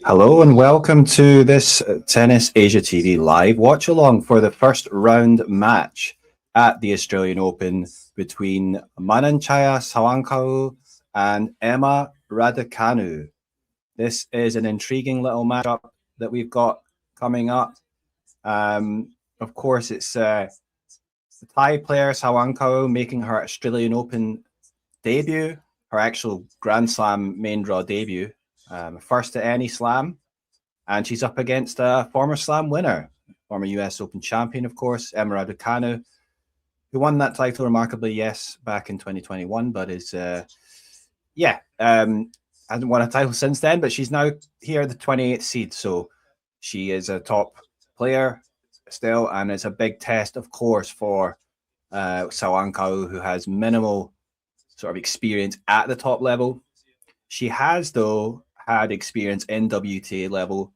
Hello and welcome to this Tennis Asia TV live watch along for the first round match at the Australian Open between Mananchaya Sawangkaew and Emma Raducanu. This is an intriguing little matchup that we've got coming up. Of course, it's the Thai player Sawangkaew making her Australian Open debut, her actual Grand Slam main draw debut. First at any slam, and she's up against a former slam winner, former US Open champion, of course, Emma Raducanu, who won that title remarkably, yes, back in 2021, but is, hasn't won a title since then, but she's now here, the 28th seed, so she is a top player still, and it's a big test, of course, for Sawangkaew, who has minimal sort of experience at the top level. She has, though, had experience in WTA level.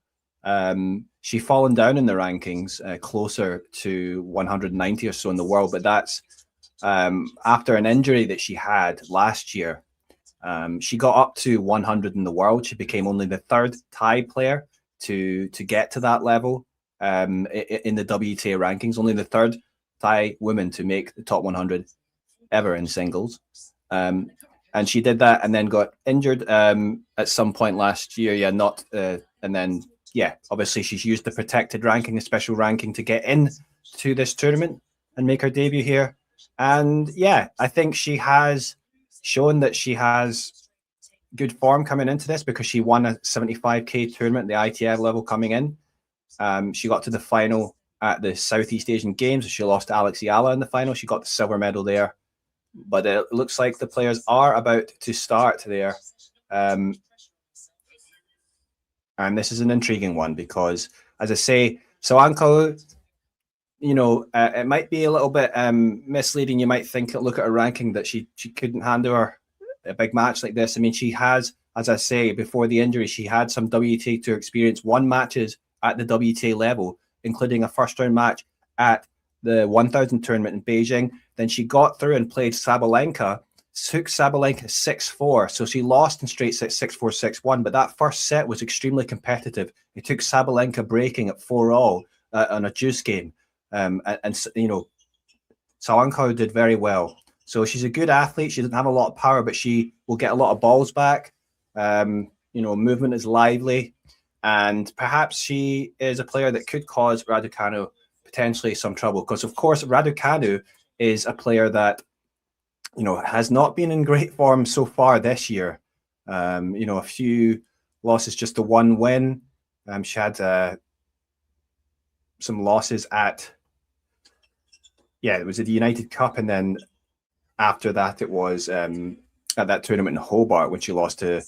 She's fallen down in the rankings, closer to 190 or so in the world, but that's after an injury that she had last year. She got up to 100 in the world. She became only the third Thai player to get to that level in the WTA rankings, only the third Thai woman to make the top 100 ever in singles. And she did that and then got injured at some point last year. Obviously she's used the protected ranking, the special ranking, to get in to this tournament and make her debut here. And yeah, I think she has shown that she has good form coming into this, because she won a 75k tournament, the ITF level, coming in. She got to the final at the Southeast Asian Games. She lost to Alex Yala in the final. She got the silver medal there. But it looks like the players are about to start there. And this is an intriguing one because, as I say, Sawangkaew, it might be a little bit misleading. You might think, look at her ranking, that she couldn't handle a big match like this. I mean, she has, as I say, before the injury, she had some WTA Tour experience, won matches at the WTA level, including a first-round match at the 1000 tournament in Beijing. Then she got through and played Sabalenka, took Sabalenka 6-4. So she lost in straight sets, 6-4, 6-1. But that first set was extremely competitive. It took Sabalenka breaking at 4-all on a juice game. Sawangkaew did very well. So she's a good athlete. She doesn't have a lot of power, but she will get a lot of balls back. Movement is lively. And perhaps she is a player that could cause Raducanu potentially some trouble, because of course Raducanu is a player that has not been in great form so far this year. A few losses, just the one win. She had some losses at it was at the United Cup, and then after that it was at that tournament in Hobart when she lost to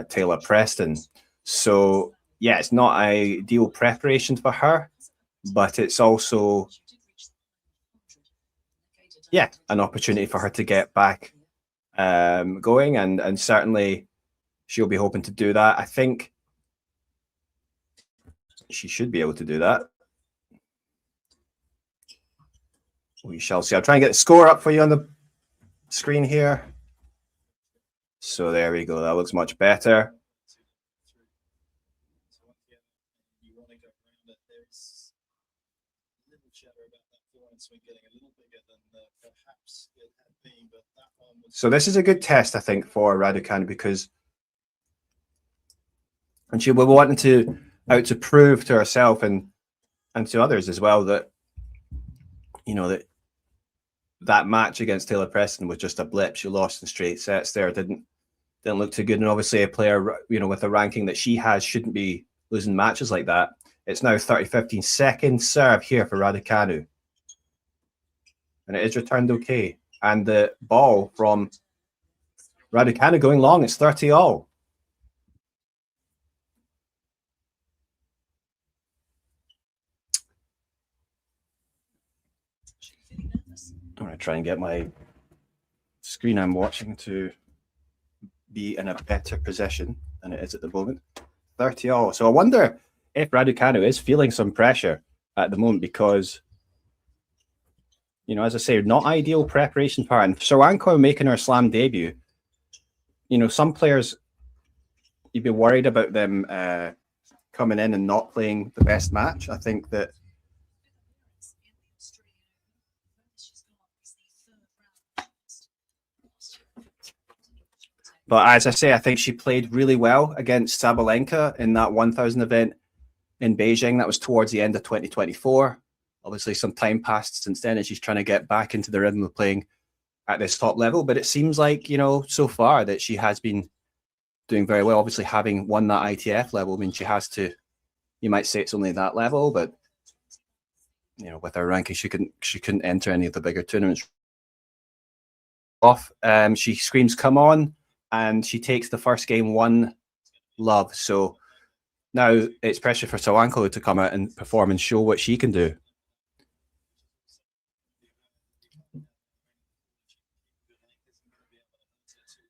Taylor Preston. So yeah, it's not ideal preparation for her, but it's also, an opportunity for her to get back going, and certainly she'll be hoping to do that. I think she should be able to do that. We shall see. I'll try and get the score up for you on the screen here. So there we go. That looks much better. So this is a good test, I think, for Raducanu, because she will be wanting to prove to herself and to others as well that that match against Taylor Preston was just a blip. She lost in straight sets there, didn't look too good, and obviously a player with a ranking that she has shouldn't be losing matches like that. It's now 30-15, second serve here for Raducanu, and it is returned okay. And the ball from Raducanu going long. It's 30-all. I'm going to try and get my screen I'm watching to be in a better position than it is at the moment. 30-all. So I wonder if Raducanu is feeling some pressure at the moment, because as I say, not ideal preparation for her. And Sawangkaew making her slam debut, some players you'd be worried about them coming in and not playing the best match. I think that but as I say, I think she played really well against Sabalenka in that 1000 event in Beijing. That was towards the end of 2024. Obviously, some time passed since then, and she's trying to get back into the rhythm of playing at this top level. But it seems like, you know, so far that she has been doing very well. Obviously, having won that ITF level, I mean, she has to, you might say it's only that level, but, you know, with her ranking, she couldn't enter any of the bigger tournaments. She screams, "Come on," and she takes the first game 1-love. So now it's pressure for Sawangkaew to come out and perform and show what she can do.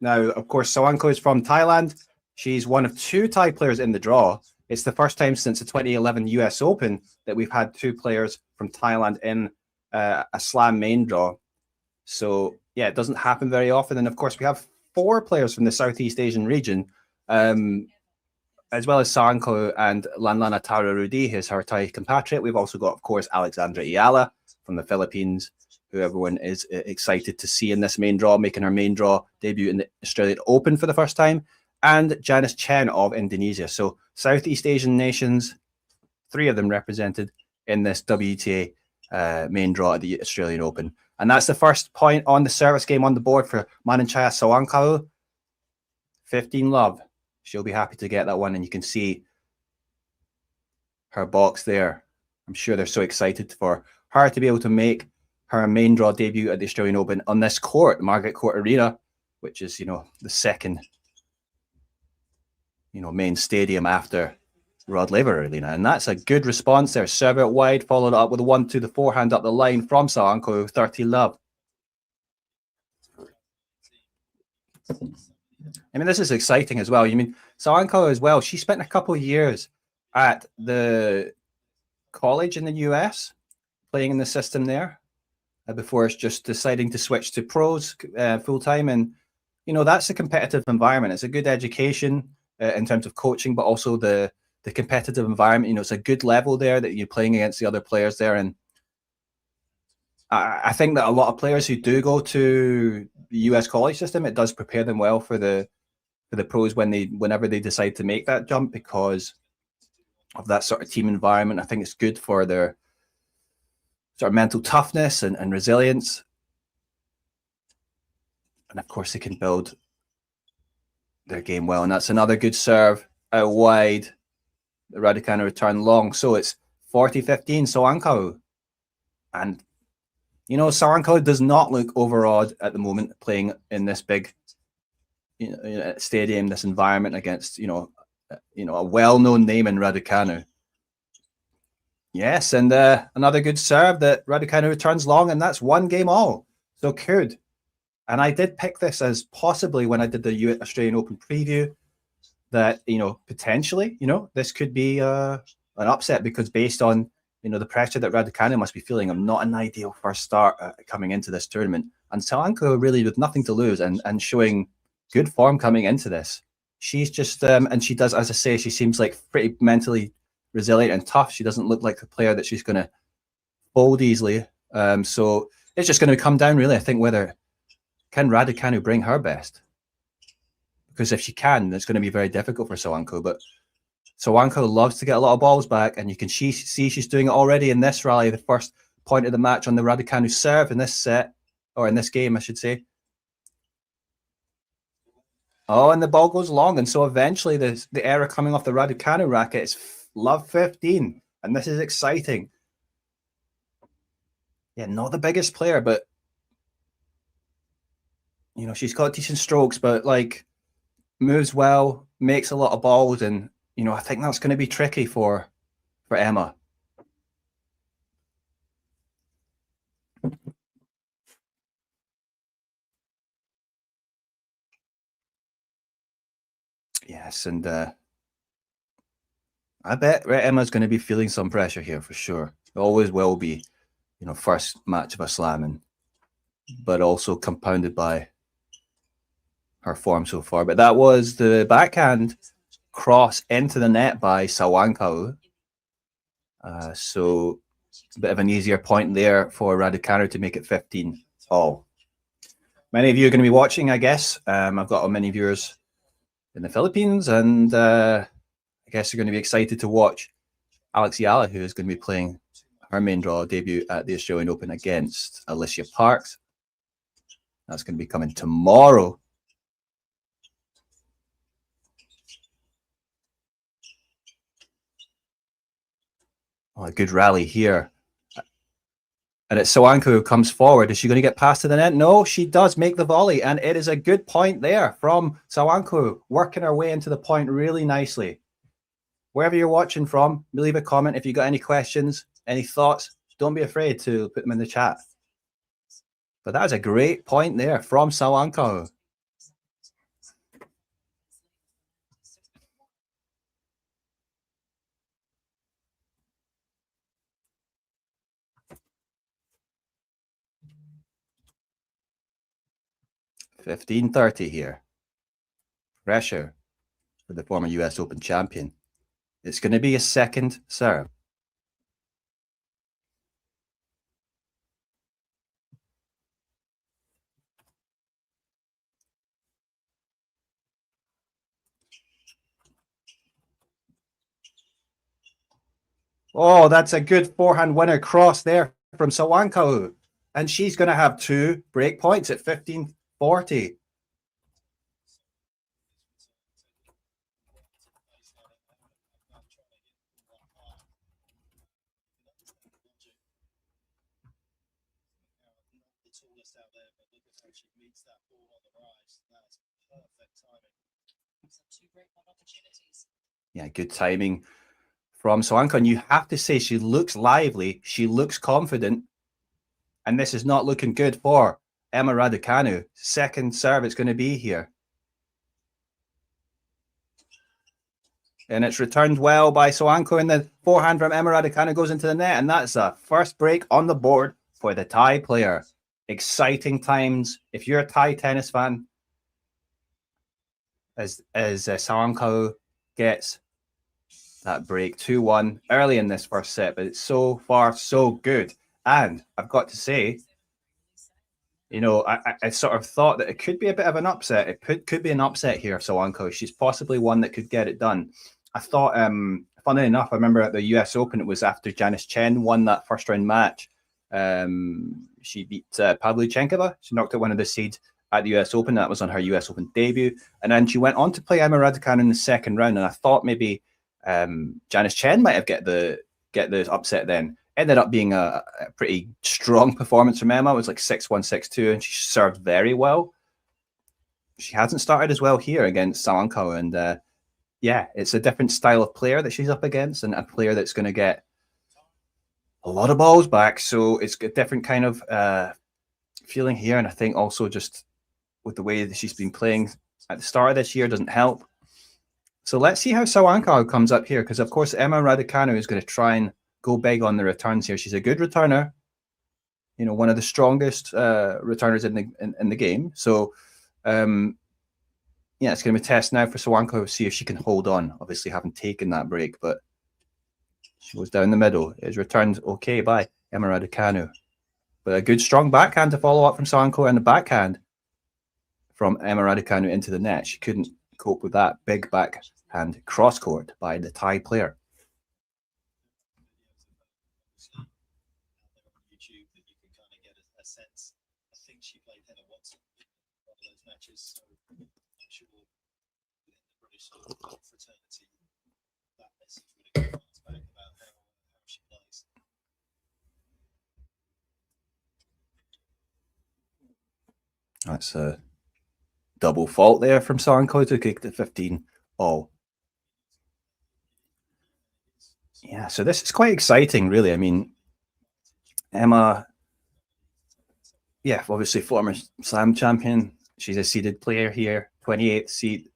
Now, of course, Sawangkaew is from Thailand. She's one of 2 Thai players in the draw. It's the first time since the 2011 US Open that we've had 2 players from Thailand in a slam main draw. So, yeah, it doesn't happen very often. And, of course, we have 4 players from the Southeast Asian region, as well as Sawangkaew and Lanlana Tararudi, who's her Thai compatriot. We've also got, of course, Alexandra Ayala from the Philippines, who everyone is excited to see in this main draw, making her main draw debut in the Australian Open for the first time, and Janice Chen of Indonesia. So Southeast Asian nations, 3 of them represented in this WTA main draw at the Australian Open. And that's the first point on the service game on the board for Mananchaya Sawangkaew. 15-love. She'll be happy to get that one, and you can see her box there. I'm sure they're so excited for her to be able to make her main draw debut at the Australian Open on this court, Margaret Court Arena, which is, you know, the second, you know, main stadium after Rod Laver Arena. And that's a good response there. Serve out wide, followed up with a 1-2, the forehand up the line from Sawangkaew, 30-love. I mean, this is exciting as well. You mean Sawangkaew as well, she spent a couple of years at the college in the US playing in the system there before it's just deciding to switch to pros full-time. And, you know, that's a competitive environment. It's a good education in terms of coaching, but also the competitive environment. You know, it's a good level there that you're playing against the other players there. And I think that a lot of players who do go to the US college system, it does prepare them well for the pros whenever they decide to make that jump, because of that sort of team environment. I think it's good for their sort of mental toughness and resilience. And of course, they can build their game well. And that's another good serve out wide. The Raducanu return long. So it's 40-15 Sawangkaew. And, you know, Sawangkaew does not look overawed at the moment playing in this big, you know, stadium, this environment against, you know, a well-known name in Raducanu. Yes, and another good serve that Raducanu returns long, and that's 1 game all. So could. And I did pick this as possibly when I did the Australian Open preview that, you know, potentially, you know, this could be an upset, because based on, you know, the pressure that Raducanu must be feeling, I'm not an ideal first start coming into this tournament. And Sawangkaew really with nothing to lose and showing good form coming into this. She's just, and she does, as I say, she seems like pretty mentally resilient and tough. She doesn't look like the player that she's going to fold easily. So it's just going to come down, really, I think, whether can Raducanu bring her best. Because if she can, it's going to be very difficult for Sawangkaew. But Sawangkaew loves to get a lot of balls back, and you can see she's doing it already in this rally, the first point of the match on the Raducanu serve in this set, or in this game, I should say. Oh, and the ball goes long, and so eventually the error coming off the Raducanu racket is love 15, and this is exciting. Yeah, not the biggest player, but, you know, she's got decent strokes, but, like, moves well, makes a lot of balls, and, you know, I think that's going to be tricky for Emma. Yes, and I bet Emma's going to be feeling some pressure here for sure. It always will be, you know, first match of a slam, but also compounded by her form so far. But that was the backhand cross into the net by Sawangkaew. So it's a bit of an easier point there for Raducanu to make it 15-all. Many of you are going to be watching, I guess. I've got many viewers in the Philippines, and I guess you're going to be excited to watch Alex Yala, who is going to be playing her main draw debut at the Australian Open against Alicia Parks. That's going to be coming tomorrow. Oh, a good rally here. And it's Sawangkaew who comes forward. Is she going to get past to the net? No, she does make the volley. And it is a good point there from Sawangkaew, working her way into the point really nicely. Wherever you're watching from, leave a comment. If you got any questions, any thoughts, don't be afraid to put them in the chat. But that was a great point there from Sawangkaew. $15-30 here. Pressure for the former US Open champion. It's going to be a second serve. Oh, that's a good forehand winner cross there from Sawangkaew. And she's going to have 2 break points at 15-40. Yeah, good timing from Sawangkaew. And you have to say she looks lively. She looks confident. And this is not looking good for Emma Raducanu. Second serve it's going to be here. And it's returned well by Sawangkaew, and the forehand from Emma Raducanu goes into the net. And that's a first break on the board for the Thai player. Exciting times. If you're a Thai tennis fan, as Sawangkaew gets that break 2-1 early in this first set, but it's so far so good. And I've got to say, you know, I sort of thought that it could be a bit of an upset. It could be an upset here, Sawangkaew. She's possibly one that could get it done. I thought, funnily enough, I remember at the US Open, it was after Janice Chen won that first round match. She beat Pavlyuchenkova. She knocked out one of the seeds at the US Open. That was on her US Open debut. And then she went on to play Emma Raducanu in the second round. And I thought maybe Janice Chen might have get the upset then. Ended up being a pretty strong performance from Emma. It was like 6-1, 6-2, and she served very well. She hasn't started as well here against Sawangkaew. And yeah, it's a different style of player that she's up against, and a player that's going to get a lot of balls back. So it's a different kind of feeling here. And I think also just with the way that she's been playing at the start of this year doesn't help. So let's see how Sawangkaew comes up here, because of course Emma Raducanu is going to try and go big on the returns here. She's a good returner, you know, one of the strongest returners in the game. So yeah, it's going to be a test now for Sawangkaew to see if she can hold on. Obviously, haven't taken that break, but she goes down the middle. It is returned okay by Emma Raducanu. But a good strong backhand to follow up from Sawangkaew, and the backhand from Emma Raducanu into the net. She couldn't cope with that big backhand cross court by the Thai player. That's a double fault there from Sawangkaew to kick to 15-all. Yeah, so this is quite exciting, really. I mean, Emma, yeah, obviously former Slam champion. She's a seeded player here, 28th seed.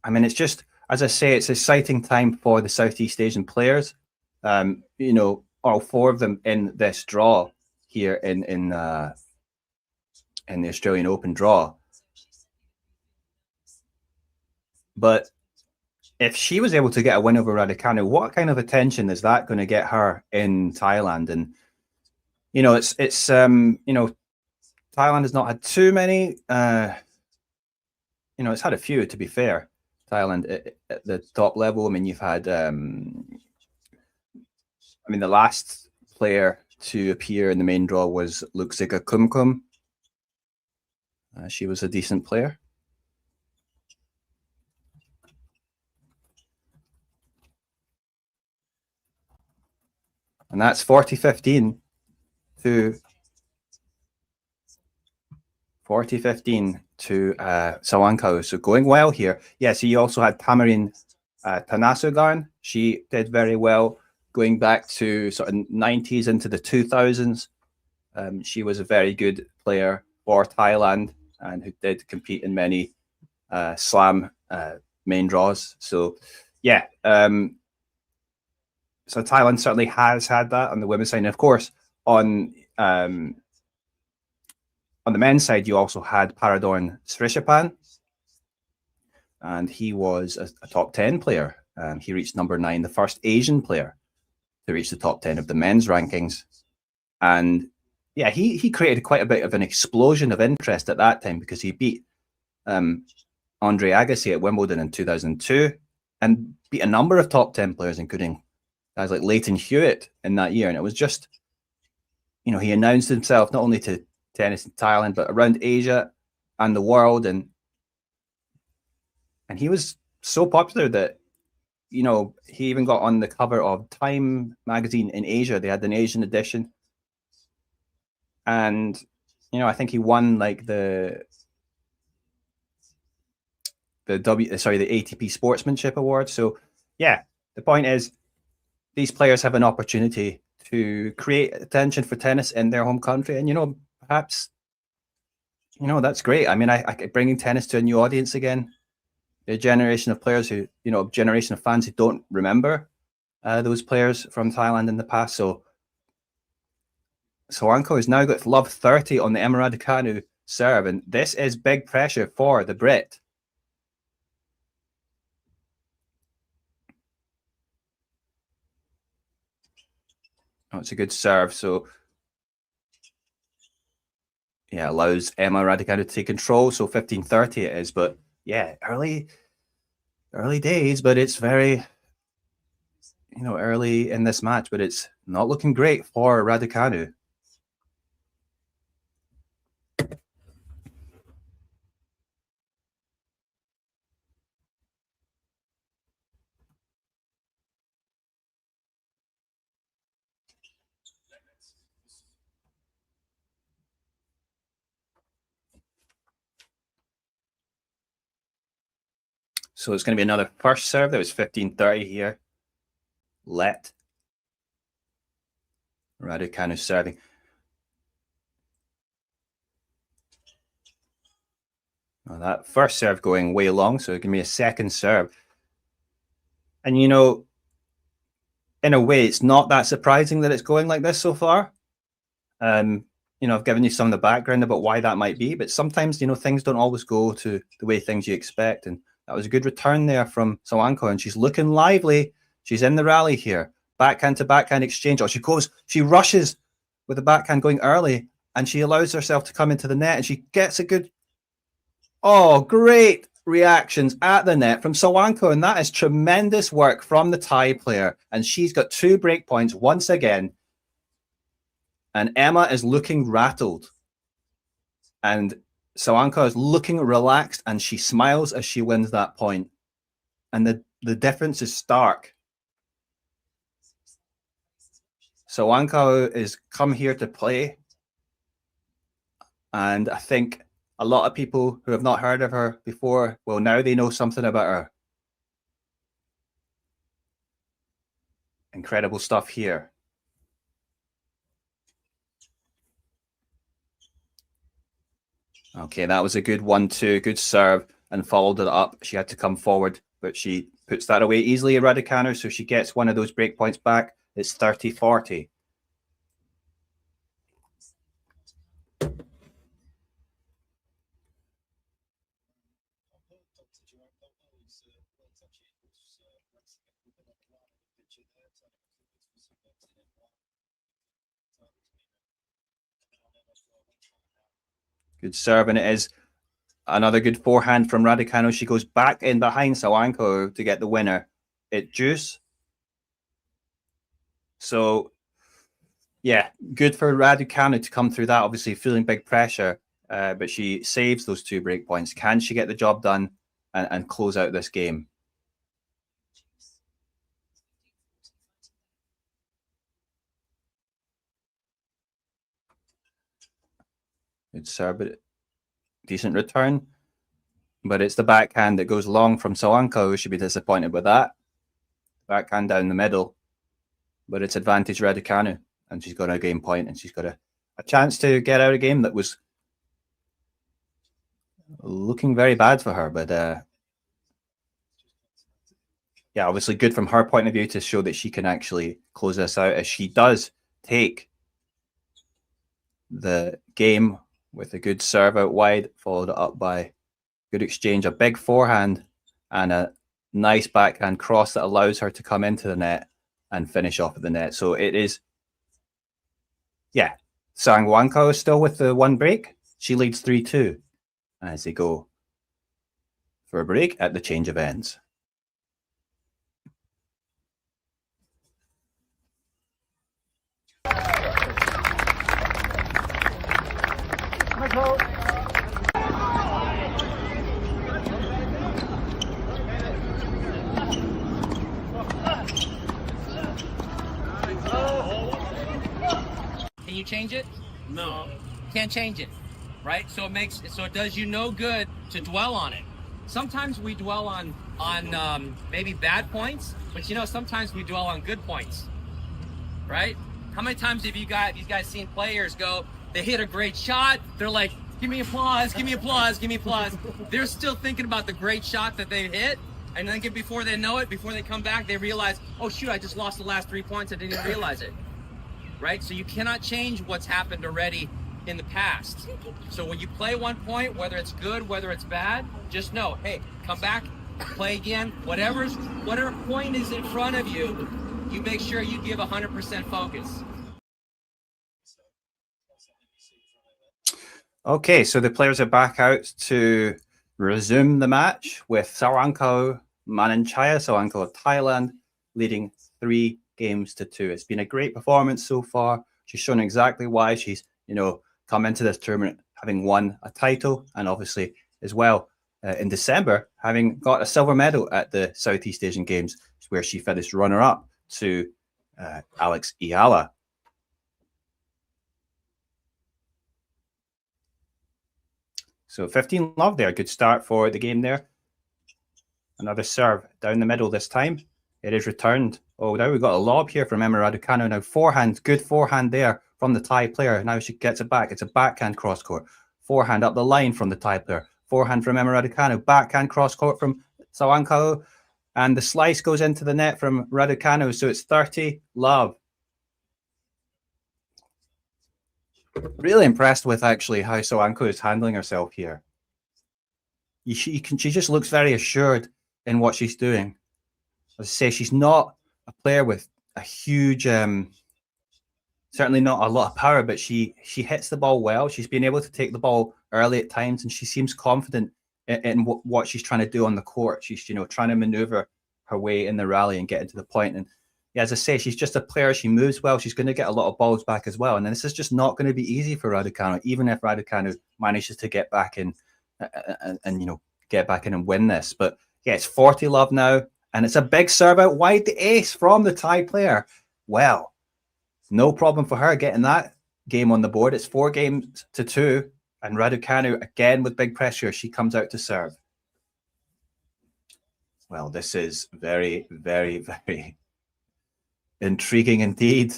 I mean, it's just, as I say, it's an exciting time for the Southeast Asian players. You know, all 4 of them in this draw here in the Australian Open draw. But if she was able to get a win over Raducanu, what kind of attention is that going to get her in Thailand? And it's Thailand has not had too many. It's had a few, to be fair. Thailand at the top level. I mean, you've had. The last player to appear in the main draw was Luxiga Kumkum. She was a decent player. And that's 40-15 to 40-15 to Sawangkaew. So going well here. Yeah, so you also had Tamarin Tanasugarn. She did very well going back to sort of 90s into the 2000s. She was a very good player for Thailand and who did compete in many slam main draws. So, yeah. So Thailand certainly has had that on the women's side. And of course, on the men's side, you also had Paradorn Srishapan, and he was a top 10 player. He reached number 9, the first Asian player to reach the top 10 of the men's rankings. And yeah, he created quite a bit of an explosion of interest at that time because he beat Andre Agassi at Wimbledon in 2002 and beat a number of top 10 players, including guys like Leighton Hewitt in that year. And it was just, he announced himself not only to tennis in Thailand, but around Asia and the world. And he was so popular that, he even got on the cover of Time magazine in Asia. They had an Asian edition. And, I think he won like the ATP Sportsmanship Award. So, yeah, the point is these players have an opportunity to create attention for tennis in their home country. And, perhaps, that's great. I mean, I bringing tennis to a new audience again. A generation of players who, a generation of fans who don't remember those players from Thailand in the past. So Sawangkaew has now got love 30 on the Emma Raducanu serve, and this is big pressure for the Brit. Oh, it's a good serve. So yeah, allows Emma Raducanu to take control. So 15-30 it is, but yeah, early days, but it's very, early in this match, but it's not looking great for Raducanu. So it's going to be another first serve. That was 15-30 here. Let Raducanu serving. Well, that first serve going way long, so it can be a second serve. And, in a way, it's not that surprising that it's going like this so far. I've given you some of the background about why that might be, but sometimes, things don't always go to the way things you expect. And that was a good return there from Sawangkaew, and she's looking lively. She's in the rally here. Backhand to backhand exchange. Oh, she rushes with the backhand going early, and she allows herself to come into the net, and she gets a good. Oh, great reactions at the net from Sawangkaew, and that is tremendous work from the Thai player. And she's got 2 break points once again. And Emma is looking rattled. And Sawangkaew is looking relaxed, and she smiles as she wins that point. And the difference is stark. Sawangkaew is come here to play. And I think a lot of people who have not heard of her before, well, now they know something about her. Incredible stuff here. Okay, that was a good 1-2, good serve, and followed it up. She had to come forward, but she puts that away easily, Raducanu, so she gets one of those break points back. It's 30-40. Good serve, and it is another good forehand from Raducanu. She goes back in behind Sawangkaew to get the winner. It deuce. So, yeah, good for Raducanu to come through that, obviously feeling big pressure, but she saves those 2 break points. Can she get the job done and close out this game? Good serve, but decent return. But it's the backhand that goes long from Sawangkaew. She'll be disappointed with that. Backhand down the middle. But it's advantage Raducanu. And she's got a game point, and she's got a chance to get out a game that was looking very bad for her. But yeah, obviously good from her point of view to show that she can actually close this out, as she does take the game with a good serve out wide, followed up by good exchange, a big forehand, and a nice backhand cross that allows her to come into the net and finish off at the net. So it is, yeah, Sawangkaew is still with the 1 break. She leads 3-2 as they go for a break at the change of ends. Can you change it? No. Can't change it, right? So it does you no good to dwell on it. Sometimes we dwell on maybe bad points, but sometimes we dwell on good points, right? How many times have you guys seen players go, they hit a great shot, they're like, give me applause, give me applause, give me applause. They're still thinking about the great shot that they hit, and then before they know it, before they come back, they realize, oh shoot, I just lost the last 3 points, I didn't even realize it. Right? So you cannot change what's happened already in the past. So when you play 1 point, whether it's good, whether it's bad, just know, hey, come back, play again. Whatever point is in front of you, you make sure you give 100% focus. Okay, so the players are back out to resume the match with Sawangkaew, Mananchaya Sawangkaew of Thailand, leading 3-2. It's been a great performance so far. She's shown exactly why she's, come into this tournament having won a title, and obviously as well in December having got a silver medal at the Southeast Asian Games, where she finished runner-up to Alex Iala. So 15 love there. Good start for the game there. Another serve down the middle this time. It is returned. Oh, now we've got a lob here from Emma Raducanu. Now forehand, good forehand there from the Thai player. Now she gets it back. It's a backhand cross court. Forehand up the line from the Thai player. Forehand from Emma Raducanu. Backhand cross court from Sawangkaew. And the slice goes into the net from Raducanu. So it's 30 love. Really impressed with actually how Sawangkaew is handling herself here. She just looks very assured in what she's doing. As I say, she's not a player with a huge, certainly not a lot of power, but she hits the ball well. She's been able to take the ball early at times, and she seems confident in what she's trying to do on the court. She's trying to maneuver her way in the rally and get into the point. And yeah, as I say, she's just a player. She moves well. She's going to get a lot of balls back as well. And this is just not going to be easy for Raducanu, even if Raducanu manages to get back in and get back in and win this. But yeah, it's 40 love now. And it's a big serve out wide, the ace from the Thai player. Well, no problem for her getting that game on the board. It's 4-2. And Raducanu, again with big pressure, she comes out to serve. Well, this is very, very, very intriguing indeed.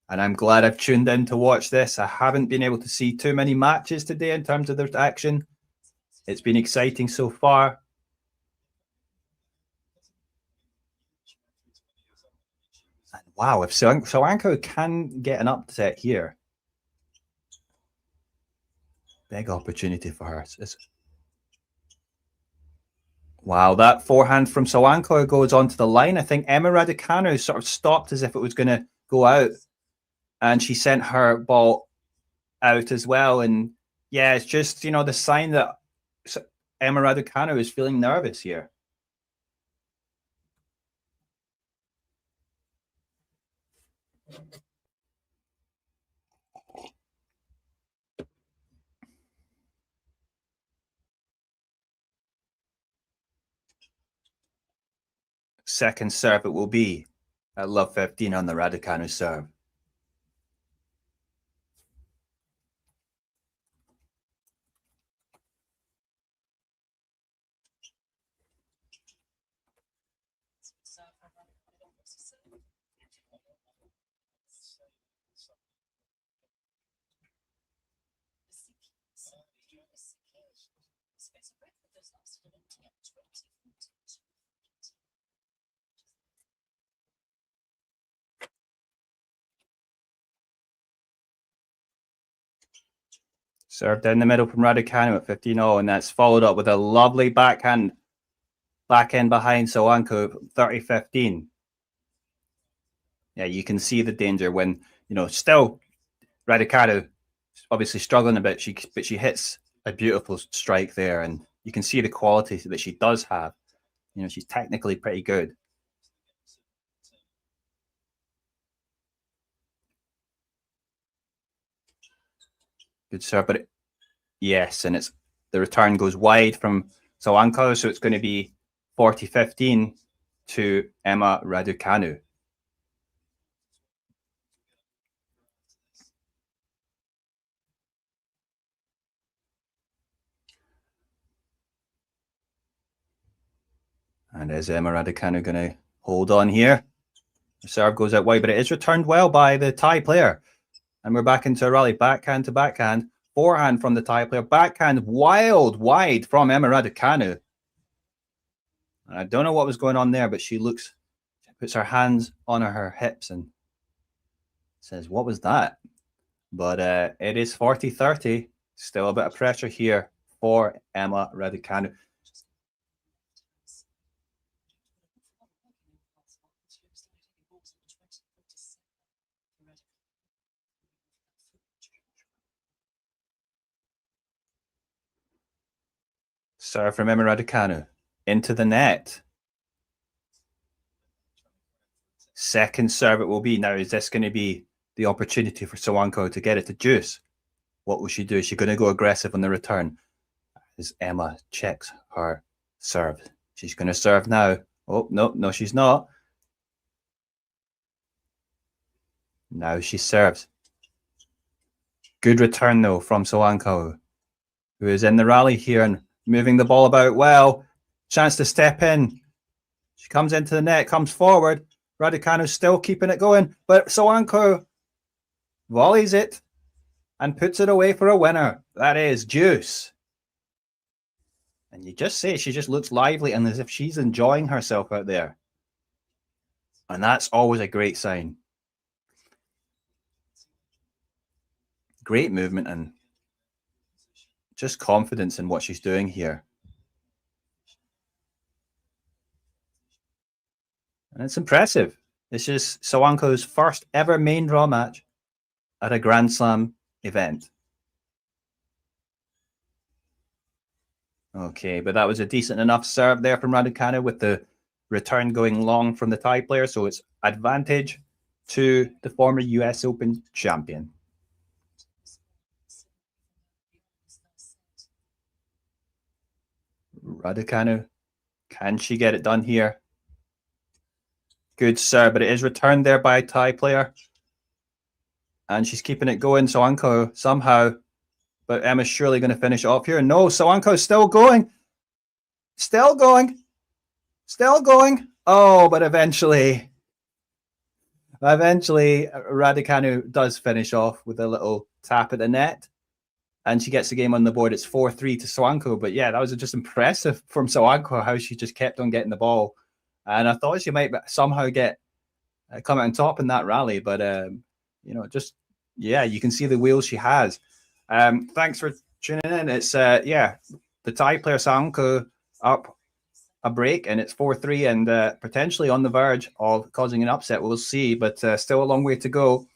And I'm glad I've tuned in to watch this. I haven't been able to see too many matches today in terms of their action. It's been exciting so far. And wow, if Sawangkaew can get an upset here, big opportunity for her. Wow, that forehand from Sawangkaew goes onto the line. I think Emma Raducanu sort of stopped as if it was going to go out, and she sent her ball out as well. And Yeah, it's just, you know, the sign that Emma Raducanu is feeling nervous here. Second serve it will be at love 15 on the Raducanu serve. Served in the middle from Raducanu at 15-0, and that's followed up with a lovely backhand behind Sawangkaew, 30-15. Yeah, you can see the danger when, you know, still Raducanu obviously struggling a bit, but she hits a beautiful strike there, and you can see the quality that she does have. You know, she's technically pretty good. Good serve, but yes, and the return goes wide from Sawangkaew, so it's going to be 40-15 to Emma Raducanu. And is Emma Raducanu going to hold on here? The serve goes out wide, but it is returned well by the Thai player. And we're back into a rally, backhand to backhand, forehand from the Thai player, backhand wide from Emma Raducanu. And I don't know what was going on there, but she puts her hands on her hips and says, what was that? But it is 40-30. Still a bit of pressure here for Emma Raducanu. Serve from Emma Raducanu into the net. Second serve it will be. Now, is this going to be the opportunity for Sawangkaew to get it to juice? What will she do? Is she going to go aggressive on the return? As Emma checks her serve. She's going to serve now. Oh, no, she's not. Now she serves. Good return, though, from Sawangkaew, who is in the rally here and moving the ball about well. Chance to step in. She comes into the net, comes forward. Raducanu still keeping it going, but Sawangkaew volleys it and puts it away for a winner. That is juice. And you just say she just looks lively and as if she's enjoying herself out there. And that's always a great sign. Great movement and just confidence in what she's doing here. And it's impressive. This is Sawangkaew's first ever main draw match at a Grand Slam event. Okay, but that was a decent enough serve there from Raducanu with the return going long from the Thai player. So it's advantage to the former US Open champion. Raducanu, can she get it done here? Good serve, but it is returned there by a Thai player. And she's keeping it going. Sawangkaew somehow, but Emma's surely going to finish it off here. No, Sawangkaew's still going. Still going. Still going. Oh, but eventually Raducanu does finish off with a little tap at the net. And she gets the game on the board. It's 4-3 to Sawangkaew. But yeah, that was just impressive from Sawangkaew, how she just kept on getting the ball. And I thought she might somehow come out on top in that rally. But, you know, just, yeah, you can see the wheels she has. Thanks for tuning in. It's, yeah, the Thai player Sawangkaew up a break, and it's 4-3 and potentially on the verge of causing an upset. We'll see, but still a long way to go.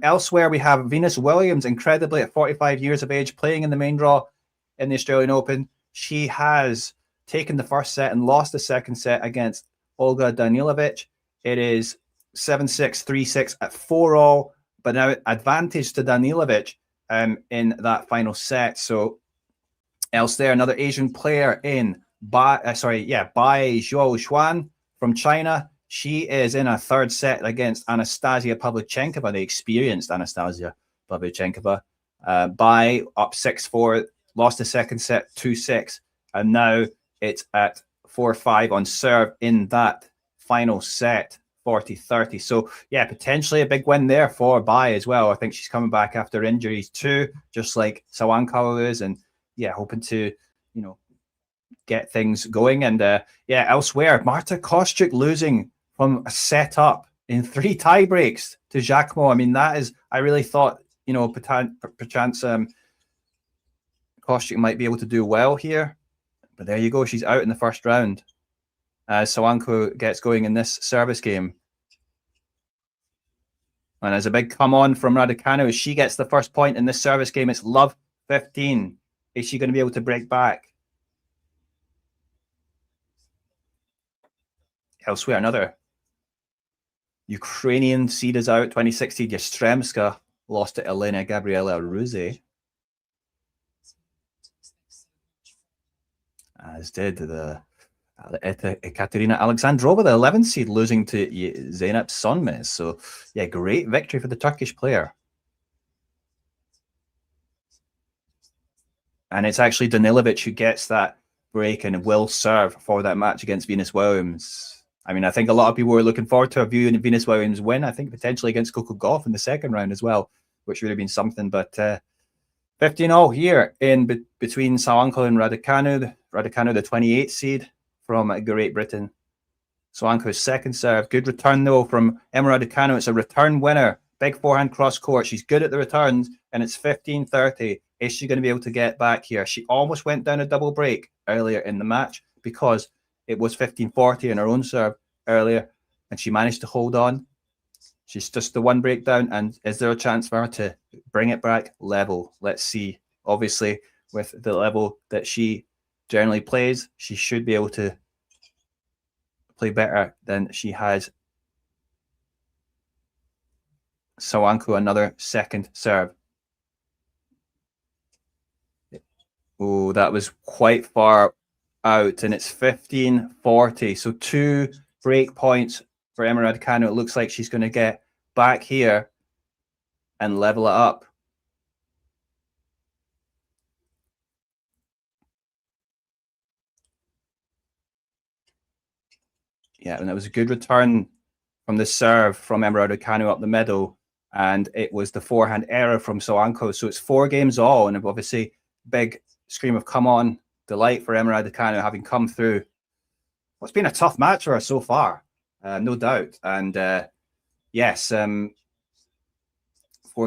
Elsewhere, we have Venus Williams, incredibly at 45 years of age, playing in the main draw in the Australian Open. She has taken the first set and lost the second set against Olga Danilovic. It is 7-6, 3-6 at 4-all, but now advantage to Danilovic in that final set. So elsewhere, another Asian player in Bai Zhou Xuan from China. She is in a third set against Anastasia Pavlyuchenkova, the experienced Anastasia Pavlyuchenkova. Bai up 6-4, lost the second set 2-6, and now it's at 4-5 on serve in that final set, 40-30. So, yeah, potentially a big win there for Bai as well. I think she's coming back after injuries too, just like Sawangkaew is, and yeah, hoping to, get things going. And elsewhere, Marta Kostyuk losing from a set up in 3 tie breaks to Jacquemot. I mean, that is, I really thought, perchance Kostyuk might be able to do well here. But there you go. She's out in the first round as Sawangkaew gets going in this service game. And as a big come on from Raducanu, as she gets the first point in this service game, it's love 15. Is she going to be able to break back? Elsewhere, another Ukrainian seed is out. 26 seed Yastremska lost to Elena Gabriela Ruse. As did the Ekaterina Alexandrova, the 11th seed, losing to Zeynep Sonmez. So, yeah, great victory for the Turkish player. And it's actually Danilovic who gets that break and will serve for that match against Venus Williams. I mean, I think a lot of people were looking forward to a view in Venus Williams win. I think potentially against Coco Gauff in the second round as well, which would have been something. But 15-all here in between Sawangkaew and Raducanu. Raducanu, the 28th seed from Great Britain. Sawangkaew's second serve. Good return, though, from Emma Raducanu. It's a return winner. Big forehand cross court. She's good at the returns, and it's 15-30. Is she going to be able to get back here? She almost went down a double break earlier in the match because it was 15-40 in her own serve earlier, and she managed to hold on. She's just the one breakdown, and is there a chance for her to bring it back level? Let's see. Obviously, with the level that she generally plays, she should be able to play better than she has. Sawangkaew, another second serve. Oh, that was quite far out, and it's 15-40. So 2 break points for Emma Raducanu. It looks like she's going to get back here and level it up. Yeah, and it was a good return from the serve from Emma Raducanu up the middle, and it was the forehand error from Sawangkaew. So it's 4 games all, and obviously big scream of come on, delight for Emma Raducanu having come through what's been a tough match for her so far, no doubt. And yes, 4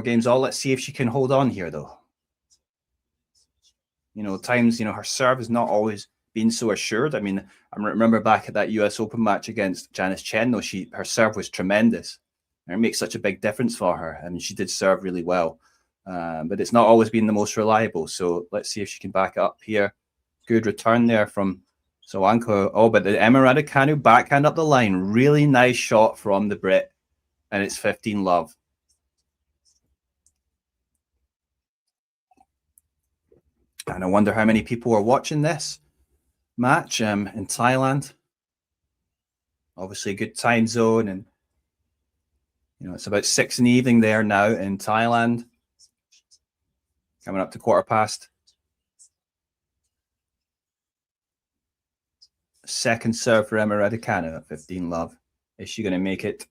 games all. Let's see if she can hold on here, though. Times, her serve has not always been so assured. I mean, I remember back at that US Open match against Janice Chen, though, her serve was tremendous. And it makes such a big difference for her. I mean, she did serve really well. But it's not always been the most reliable. So let's see if she can back up here. Good return there from Sawangkaew. Oh, but the Emma Raducanu backhand up the line. Really nice shot from the Brit. And it's 15-love. And I wonder how many people are watching this match in Thailand. Obviously, a good time zone. And, it's about 6 in the evening there now in Thailand. Coming up to 1:15. Second serve for Emma Raducanu at 15-love. Is she going to make it?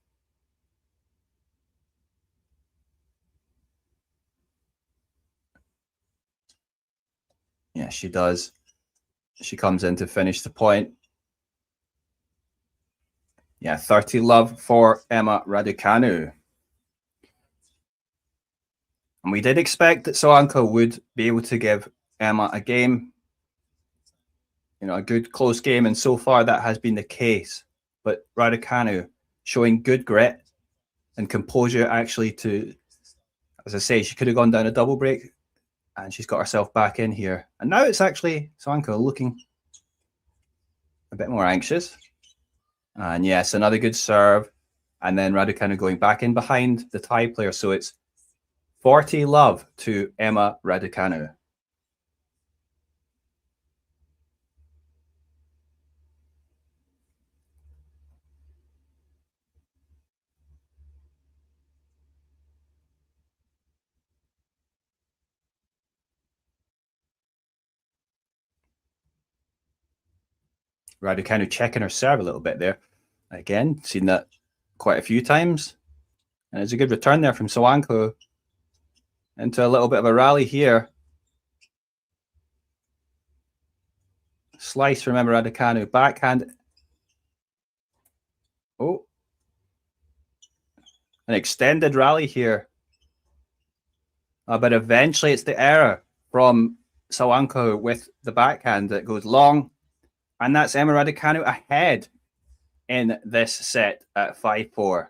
Yeah, she does. She comes in to finish the point. Yeah, 30-love for Emma Raducanu. And we did expect that Sawangkaew would be able to give Emma a game. A good close game, and so far that has been the case. But Raducanu showing good grit and composure actually to As I say, she could have gone down a double break, and she's got herself back in here. And now it's actually Sawangkaew looking a bit more anxious. And yes, another good serve. And then Raducanu going back in behind the Thai player. So it's 40-love to Emma Raducanu. Raducanu checking her serve a little bit there. Again, seen that quite a few times. And it's a good return there from Sawangkaew into a little bit of a rally here. Slice from Emma Raducanu. Backhand. Oh. An extended rally here. But eventually it's the error from Sawangkaew with the backhand that goes long. And that's Emma Raducanu ahead in this set at 5-4.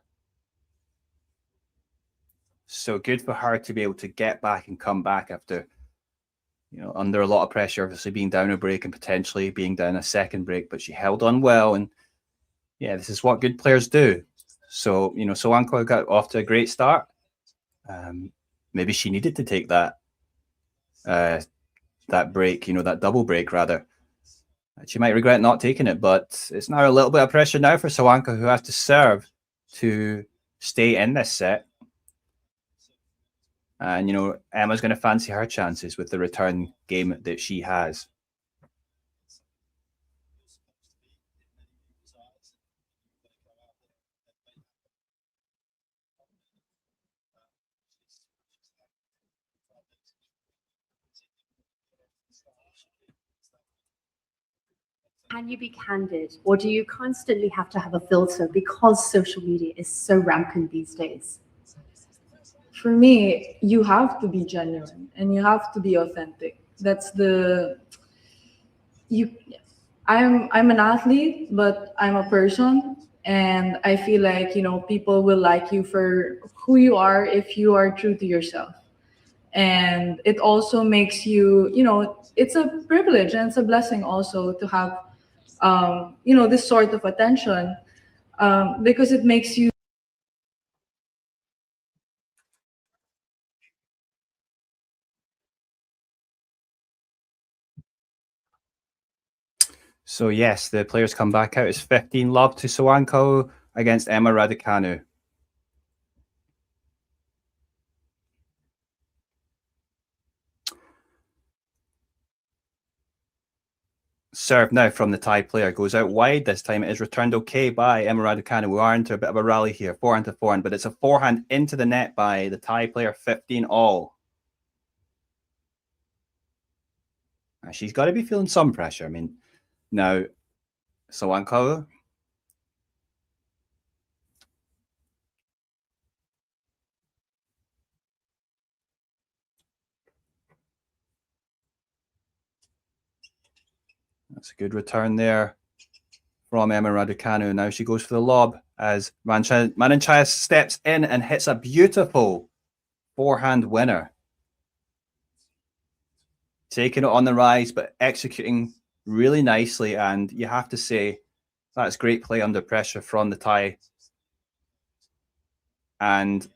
So good for her to be able to get back and come back after, under a lot of pressure, obviously being down a break and potentially being down a second break. But she held on well. And yeah, this is what good players do. So, Sawangkaew got off to a great start. Maybe she needed to take that break, that double break rather. She might regret not taking it, but it's now a little bit of pressure now for Sawangkaew, who has to serve to stay in this set. And, Emma's going to fancy her chances with the return game that she has. Can you be candid, or do you constantly have to have a filter because social media is so rampant these days? For me, you have to be genuine and you have to be authentic. That's I'm an athlete, but I'm a person, and I feel like, people will like you for who you are if you are true to yourself. And it also makes you, it's a privilege and it's a blessing also to have this sort of attention, because it makes you. So yes, the players come back out. It's 15-love to Sawangkaew against Emma Raducanu. Serve now from the Thai player goes out wide. This time it is returned okay by Emma Raducanu. We are into a bit of a rally here, forehand to forehand, but it's a forehand into the net by the Thai player, 15-all. She's got to be feeling some pressure. I mean, now Sawangkaew. That's a good return there from Emma Raducanu. Now she goes for the lob as Mananchaya steps in and hits a beautiful forehand winner. Taking it on the rise, but executing really nicely. And you have to say, that's great play under pressure from the Thai. And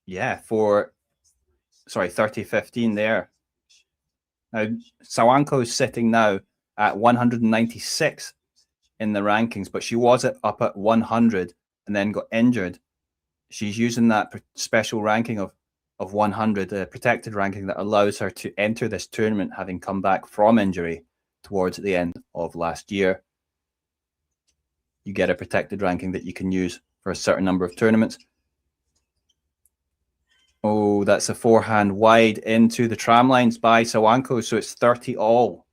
yeah, 30-15 there. Now, Sawangkaew is sitting now at 196 in the rankings, but she was up at 100 and then got injured. She's using that special ranking of 100, a protected ranking that allows her to enter this tournament, having come back from injury towards the end of last year. You get a protected ranking that you can use for a certain number of tournaments. Oh, that's a forehand wide into the tram lines by Sawangkaew, so it's 30-all.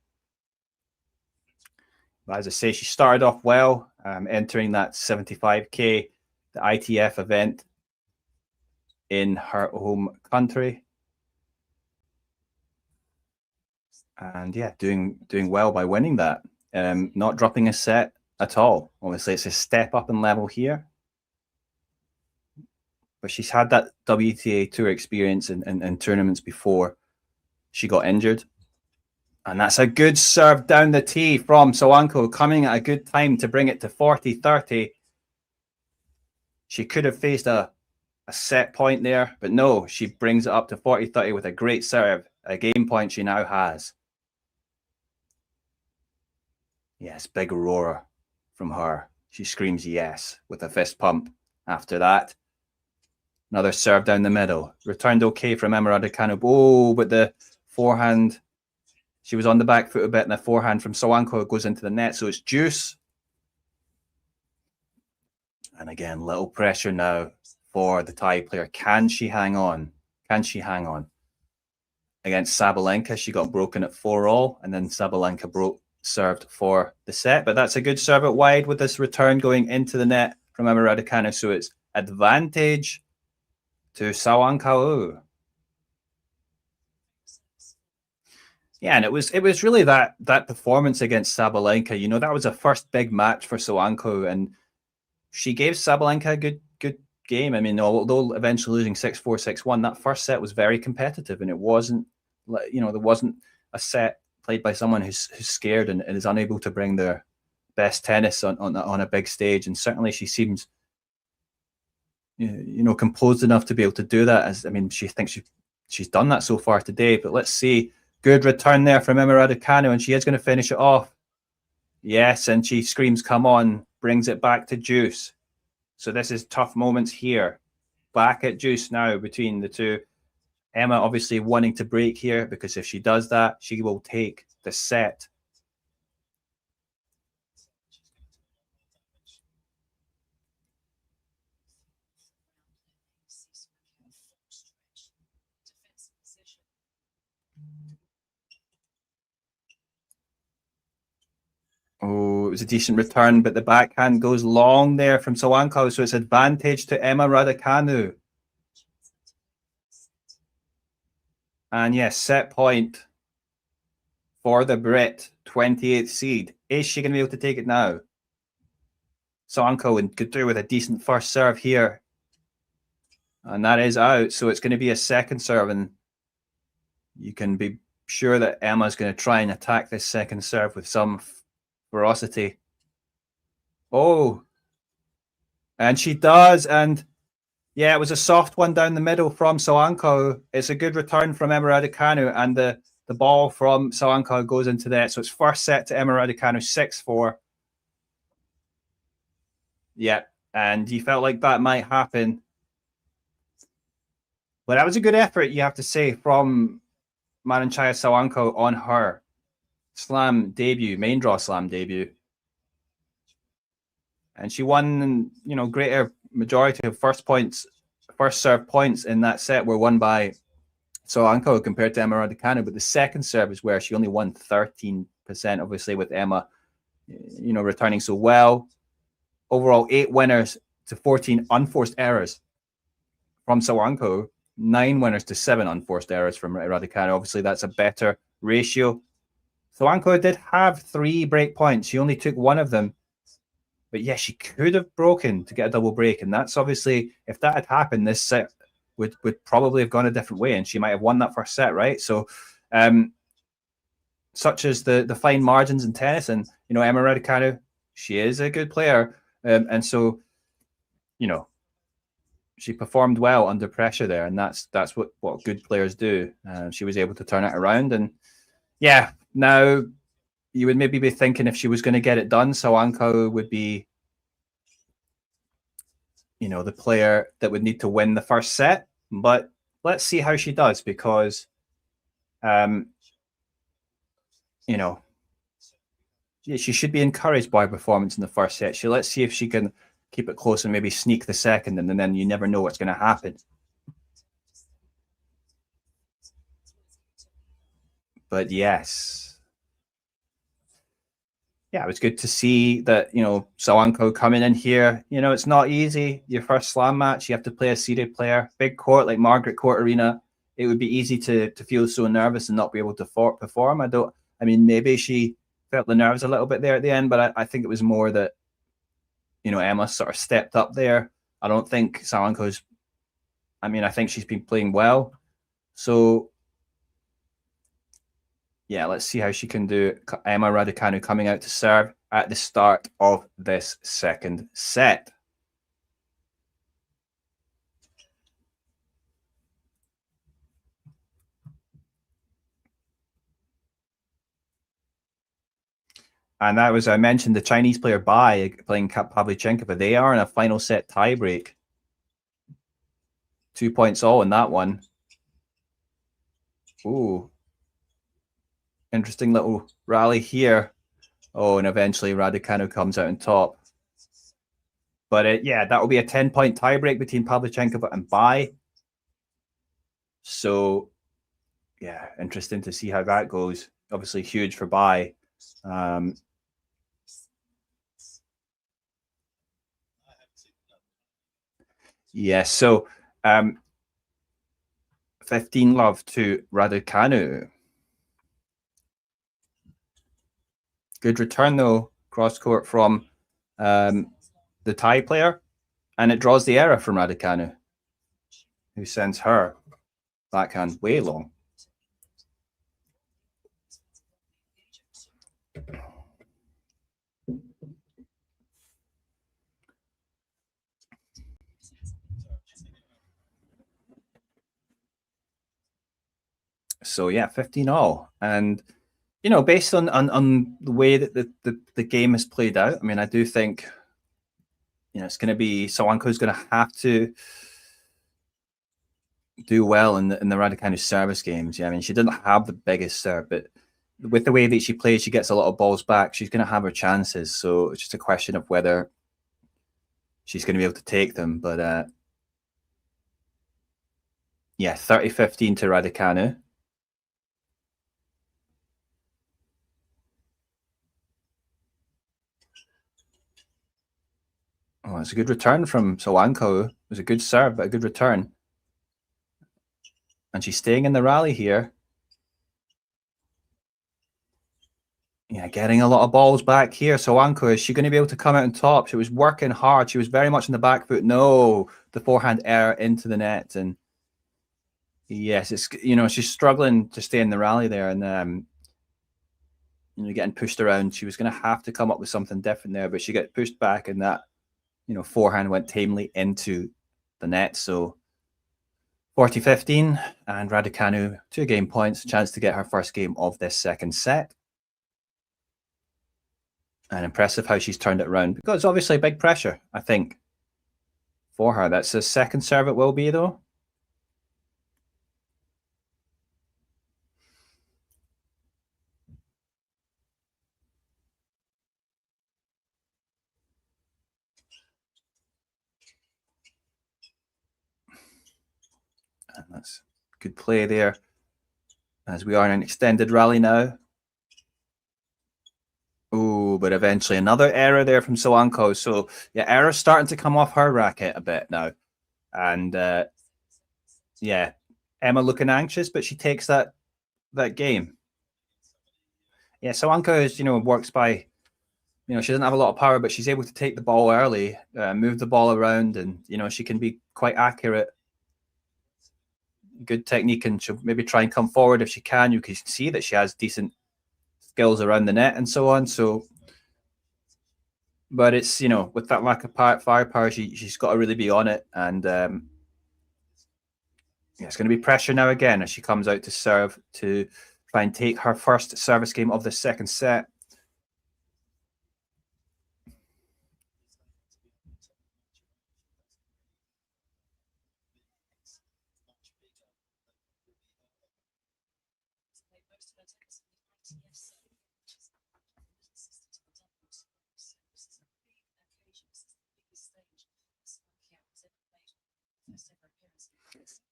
As I say, she started off well, entering that 75K, the ITF event in her home country. And yeah, doing well by winning that. Not dropping a set at all. Obviously, it's a step up in level here. but she's had that WTA Tour experience in tournaments before she got injured. And that's a good serve down the tee from Sawangkaew, coming at a good time to bring it to 40-30. She could have faced a set point there, but no, she brings it up to 40-30 with a great serve, a game point she now has. Yes, big roar from her. She screams yes with a fist pump after that. Another serve down the middle. Returned okay from Emma Raducanu. Oh, but the forehand, she was on the back foot a bit, and the forehand from Sawangkaew goes into the net, so it's deuce. And again, little pressure now for the Thai player. Can she hang on? Can she hang on? Against Sabalenka, she got broken at 4-all, and then Sabalenka served for the set. But that's a good serve out wide with this return going into the net from Emma Raducanu. So it's advantage to Sawangkaew. Yeah, and it was really that performance against Sabalenka. You know, that was a first big match for Sawangkaew, and she gave Sabalenka a good game. I mean, although eventually losing 6-4, 6-1, that first set was very competitive, and it wasn't, you know, there wasn't a set played by someone who's scared and is unable to bring their best tennis on a big stage. And certainly she seems, you know, composed enough to be able to do that. As I mean, she thinks she's done that so far today. But let's see. Good return there from Emma Raducanu, and she is going to finish it off. Yes, and she screams, come on, brings it back to deuce. So this is tough moments here. Back at deuce now between the two. Emma obviously wanting to break here, because if she does that, she will take the set. Oh, it was a decent return, but the backhand goes long there from Sawangkaew, so it's advantage to Emma Raducanu. And yes, set point for the Brit, 28th seed. Is she going to be able to take it now? Sawangkaew could do with a decent first serve here. And that is out, so it's going to be a second serve, and you can be sure that Emma's going to try and attack this second serve with some ferocity. Oh, and she does. And yeah, it was a soft one down the middle from Sawangkaew. It's a good return from Emma Raducanu, and the ball from Sawangkaew goes into that. So it's first set to Emma Raducanu, 6-4. Yeah, and you felt like that might happen. But that was a good effort, you have to say, from Mananchaya Sawangkaew on her slam debut, main draw slam debut. And she won, you know, greater majority of first serve points in that set were won by Sawangkaew compared to Emma Raducanu. But the second serve is where she only won 13%, obviously, with Emma, you know, returning so well. Overall, 8 winners to 14 unforced errors from Sawangkaew, 9 winners to 7 unforced errors from Raducanu. Obviously, that's a better ratio. Sawangkaew did have 3 break points. She only took 1 of them. But yeah, she could have broken to get a double break. And that's obviously, if that had happened, this set would probably have gone a different way, and she might have won that first set, right? So such as the fine margins in tennis. And, you know, Emma Raducanu, she is a good player. And so, you know, she performed well under pressure there. And that's what good players do. She was able to turn it around. And yeah, now you would maybe be thinking if she was going to get it done, Sawangkaew would be, you know, the player that would need to win the first set. But let's see how she does, because, you know, she should be encouraged by her performance in the first set. So let's see if she can keep it close and maybe sneak the second, and then you never know what's going to happen. But yes. Yeah, it was good to see that, you know, Sawangkaew coming in here. You know, it's not easy. Your first slam match, you have to play a seeded player. Big court like Margaret Court Arena. It would be easy to feel so nervous and not be able to perform. I mean, maybe she felt the nerves a little bit there at the end, but I think it was more that, you know, Emma sort of stepped up there. I don't think Sawangkaw's I mean, I think she's been playing well. So, yeah, let's see how she can do. Emma Raducanu coming out to serve at the start of this second set. And that was, I mentioned, the Chinese player Bai playing Pavlyuchenkova. They are in a final set tiebreak. 2 points all in that one. Ooh. Interesting little rally here. Oh, and eventually Raducanu comes out on top. But yeah, that will be a 10-point tiebreak between Pavlyuchenkova and Bai. So, yeah, interesting to see how that goes. Obviously huge for Bai. Yes, so 15 love to Raducanu. Good return, though, cross-court from the Thai player. And it draws the error from Raducanu, who sends her backhand way long. So, yeah, 15 all. And, you know, based on the way that the game has played out, I mean, I do think, you know, it's going to be Sawangkaew is going to have to do well in the Raducanu service games. Yeah, I mean, she didn't have the biggest serve, but with the way that she plays, she gets a lot of balls back. She's going to have her chances. So it's just a question of whether she's going to be able to take them. But yeah, 30-15 to Raducanu. Oh, it's a good return from Sawangkaew. It was a good serve, but a good return. And she's staying in the rally here. Yeah, getting a lot of balls back here. Sawangkaew, is she going to be able to come out on top? She was working hard. She was very much in the back foot. No, the forehand error into the net. And yes, it's, you know, she's struggling to stay in the rally there. And, you know, getting pushed around. She was going to have to come up with something different there, but she got pushed back and that, you know, forehand went tamely into the net. So 40-15 and Raducanu 2 game points, chance to get her first game of this second set. And impressive how she's turned it around, because obviously big pressure, I think, for her. That's the second serve it will be, though. And that's good play there, as we are in an extended rally now. Oh, but eventually another error there from Sawangkaew. So yeah, errors starting to come off her racket a bit now. And yeah, Emma looking anxious, but she takes that game. Yeah, Sawangkaew is, you know, works by, you know, she doesn't have a lot of power, but she's able to take the ball early, move the ball around, and, you know, she can be quite accurate. Good technique, and she'll maybe try and come forward if she can. You can see that she has decent skills around the net and so on. So, but it's, you know, with that lack of firepower, she's got to really be on it. And yeah, it's going to be pressure now again as she comes out to serve to try and take her first service game of the second set.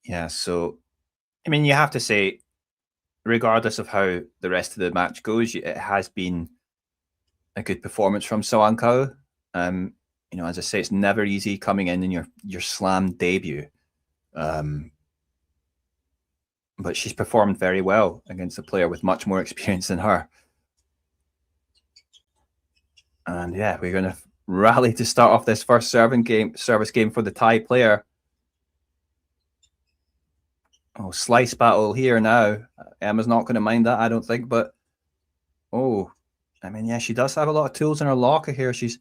Yeah, so, I mean, you have to say, regardless of how the rest of the match goes, it has been a good performance from Sawangkaew. You know, as I say, it's never easy coming in your slam debut. But she's performed very well against a player with much more experience than her. And yeah, we're going to rally to start off this first service game for the Thai player. Oh, slice battle here now. Emma's not going to mind that, I don't think. But, oh, I mean, yeah, she does have a lot of tools in her locker here. She's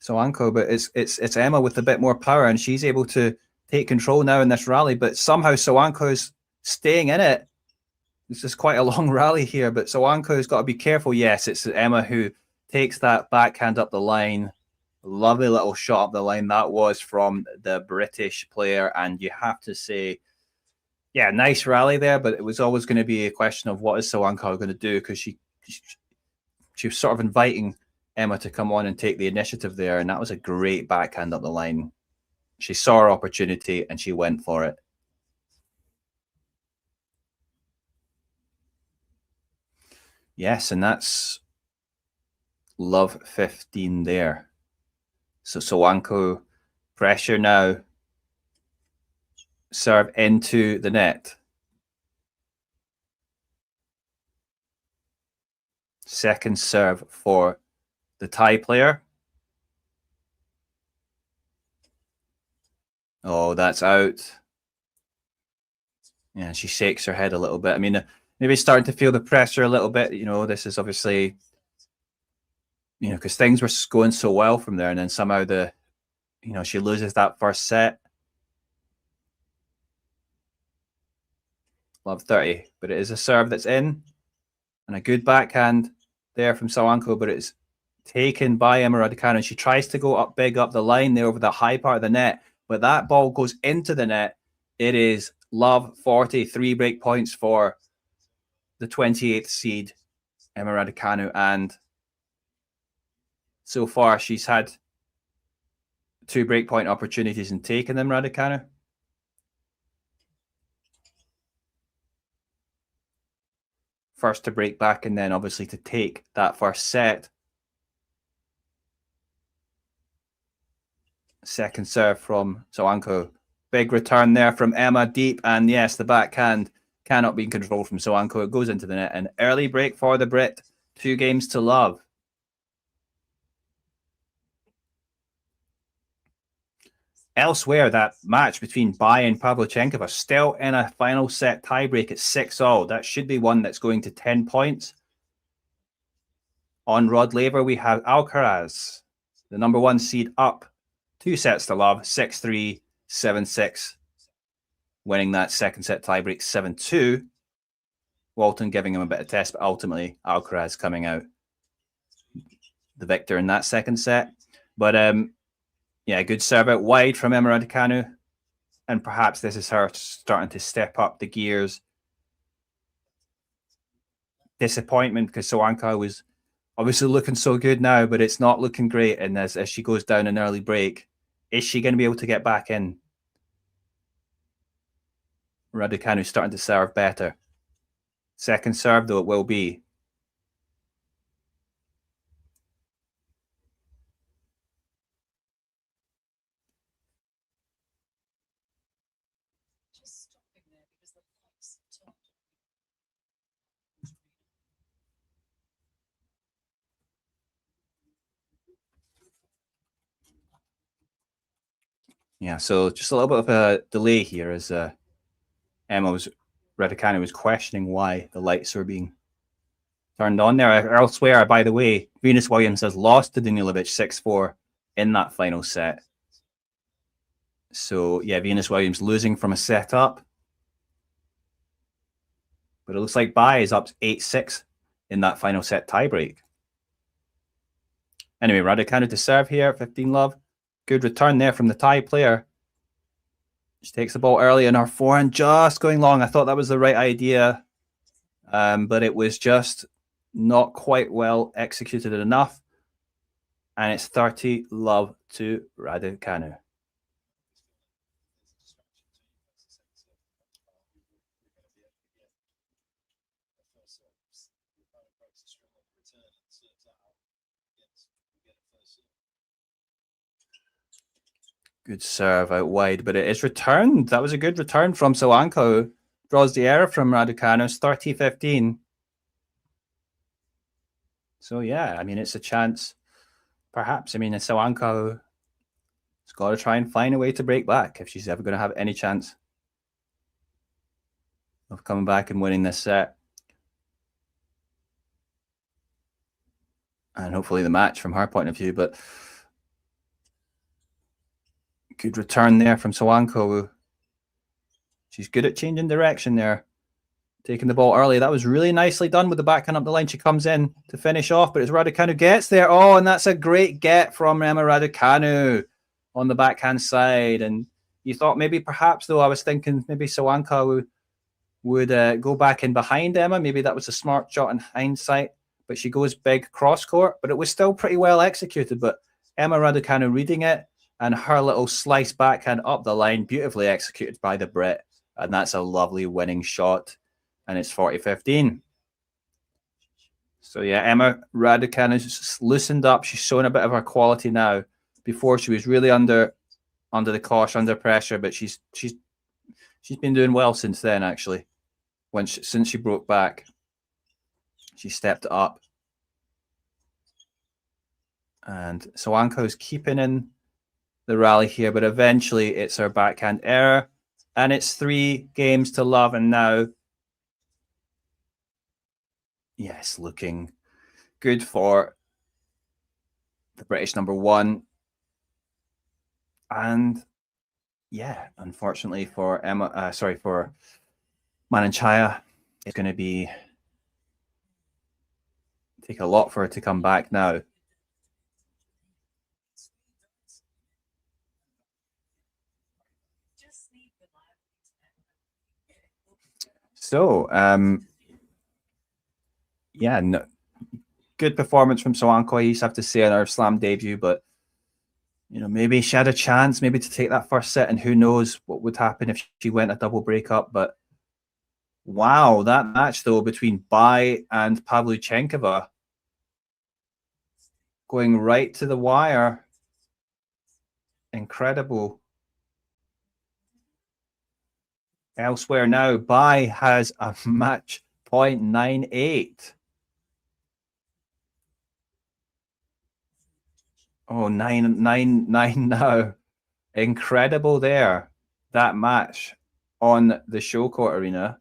Sawangkaew, but it's Emma with a bit more power, and she's able to take control now in this rally. But somehow Sawangkaew's staying in it. This is quite a long rally here, but Sawangkaew's got to be careful. Yes, it's Emma who takes that backhand up the line. Lovely little shot up the line that was from the British player, and you have to say, yeah, nice rally there, but it was always going to be a question of what is Sawangkaew going to do, because she was sort of inviting Emma to come on and take the initiative there, and that was a great backhand up the line. She saw her opportunity and she went for it. Yes, and that's love 15 there. So Sawangkaew, pressure now. Serve into the net. Second serve for the Thai player. Oh, that's out. Yeah, she shakes her head a little bit. I mean, maybe starting to feel the pressure a little bit. You know, this is obviously, you know, because things were going so well from there, and then somehow she loses that first set. Love 30, but it is a serve that's in, and a good backhand there from Sawangkaew, but it's taken by Emma Raducanu. She tries to go up big up the line there over the high part of the net, but that ball goes into the net. It is love 43 break points for the 28th seed, Emma Raducanu, and so far she's had 2 breakpoint opportunities and taken them, Raducanu. First to break back, and then obviously to take that first set. Second serve from Sawangkaew. Big return there from Emma, deep, and yes, the backhand cannot be controlled from Sawangkaew. It goes into the net. An early break for the Brit. 2 games to love. Elsewhere, that match between Bai and Pavlyuchenkova still in a final set tiebreak at 6-all. That should be one that's going to 10 points. On Rod Laver, we have Alcaraz, the number 1 seed, up 2 sets to love, 6-3, 7-6, winning that second set tiebreak 7-2. Walton giving him a bit of test, but ultimately Alcaraz coming out the victor in that second set. But yeah, good serve out wide from Emma Raducanu. And perhaps this is her starting to step up the gears. Disappointment, because Sawangkaew was obviously looking so good now, but it's not looking great. And as she goes down an early break, is she going to be able to get back in? Raducanu starting to serve better. Second serve, though, it will be. Yeah, so just a little bit of a delay here as Raducanu was questioning why the lights were being turned on there. Elsewhere, by the way, Venus Williams has lost to Danilovic 6-4 in that final set. So, yeah, Venus Williams losing from a set up. But it looks like Bai is up 8-6 in that final set tiebreak. Anyway, Raducanu to serve here, 15 love. Good return there from the Thai player. She takes the ball early in her forehand, just going long. I thought that was the right idea, but it was just not quite well executed enough. And it's 30 love to Raducanu. Good serve out wide, but it is returned. That was a good return from Sawangkaew. Draws the error from Raducanu. It's 30-15. So, yeah, I mean, it's a chance. Perhaps, I mean, Sawangkaew has got to try and find a way to break back if she's ever going to have any chance. of coming back and winning this set. And hopefully the match from her point of view, but good return there from Sawangkaew. She's good at changing direction there. Taking the ball early. That was really nicely done with the backhand up the line. She comes in to finish off, but it's Raducanu gets there. Oh, and that's a great get from Emma Raducanu on the backhand side. And you thought maybe perhaps, though, I was thinking maybe Sawangkaew would go back in behind Emma. Maybe that was a smart shot in hindsight, but she goes big cross court, but it was still pretty well executed. But Emma Raducanu reading it, and her little slice backhand up the line, beautifully executed by the Brit. And that's a lovely winning shot. And it's 40-15. So yeah, Emma Raducanu's loosened up. She's showing a bit of her quality now. Before she was really under the cosh, under pressure, but she's been doing well since then, actually. Since she broke back, she stepped it up. And Sawangkaew's keeping in the rally here, but eventually it's her backhand error. And it's 3 games to love. And now, yes, looking good for the British number 1. And yeah, unfortunately for for Mananchaya, it's going to take a lot for her to come back now. So, yeah, no, good performance from Sawangkaew, you have to say, on her slam debut, but maybe she had a chance maybe to take that first set, and who knows what would happen if she went a double breakup. But wow, that match though between Bai and Pavlyuchenkova going right to the wire. Incredible. Elsewhere now, Bai has a match point 98. Oh, 9-9 now. Incredible there. That match on the Show Court Arena.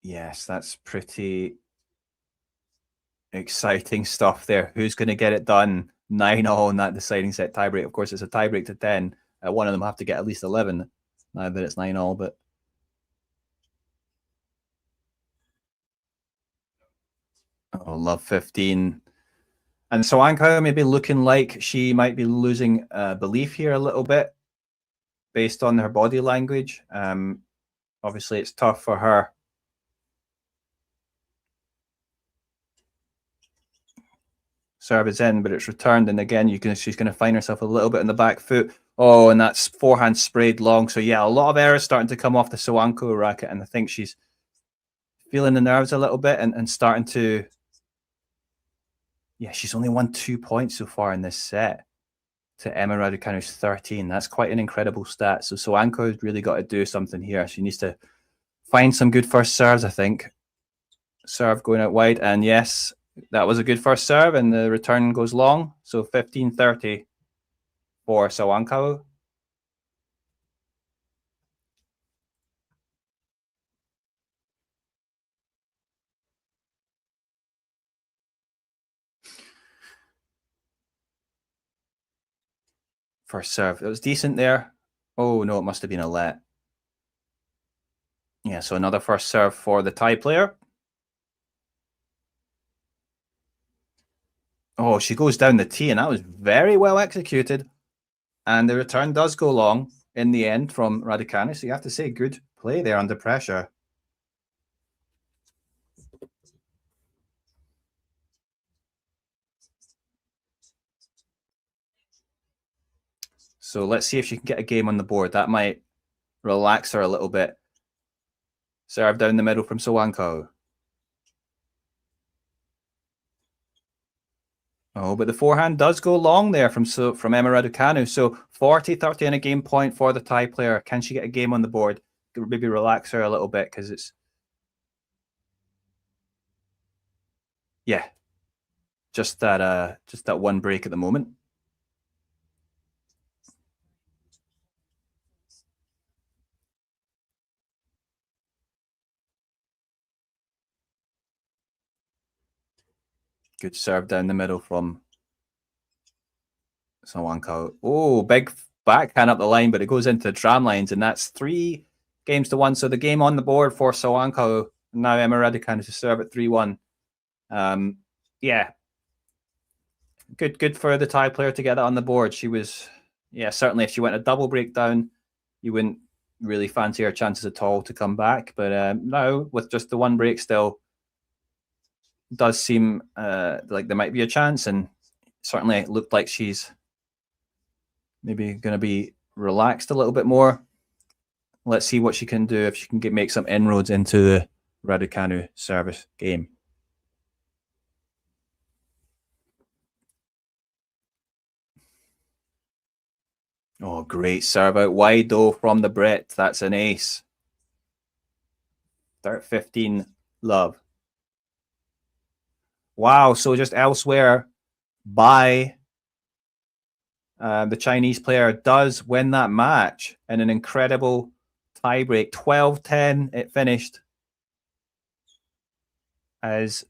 Yes, that's pretty exciting stuff there. Who's going to get it done? 9-all in that deciding set tiebreak. Of course, it's a tiebreak to 10. One of them have to get at least 11. Now that it's 9-all, but oh, love 15. And Sawangkaew maybe looking like she might be losing belief here a little bit based on her body language. Obviously, it's tough for her. Serve is in, but it's returned, and again, she's going to find herself a little bit on the back foot. Oh, and that's forehand sprayed long. So yeah, a lot of errors starting to come off the Sawangkaew racket, and I think she's feeling the nerves a little bit and starting to. Yeah, she's only won 2 points so far in this set to Emma Raducanu's 13. That's quite an incredible stat. So Sawangkaew's really got to do something here. She needs to find some good first serves, I think. Serve going out wide, and yes, that was a good first serve, and the return goes long. So 15-30 for Sawangkaew. First serve. It was decent there. Oh, no, it must have been a let. Yeah, so another first serve for the Thai player. Oh, she goes down the tee, and that was very well executed. And the return does go long in the end from Raducanu. So you have to say good play there under pressure. So let's see if she can get a game on the board. That might relax her a little bit. Serve down the middle from Sawangkaew. Oh, but the forehand does go long there from Emma Raducanu. So 40-30 and a game point for the Thai player. Can she get a game on the board? Maybe relax her a little bit, because it's... Yeah. Just that one break at the moment. Good serve down the middle from Sawangkaew. Oh, big backhand up the line, but it goes into the tram lines, and that's 3-1. So the game on the board for Sawangkaew. Now Emma Raducanu to serve at 3-1. Yeah, good for the Thai player to get that on the board. She was, certainly if she went a double breakdown, you wouldn't really fancy her chances at all to come back. But now with just the one break still, does seem like there might be a chance, and certainly it looked like she's maybe going to be relaxed a little bit more. Let's see what she can do, if she can make some inroads into the Raducanu service game. Oh, great serve out wide though from the Brit. That's an ace. 15 love. Wow, so just elsewhere by the Chinese player does win that match in an incredible tiebreak. 12-10 it finished as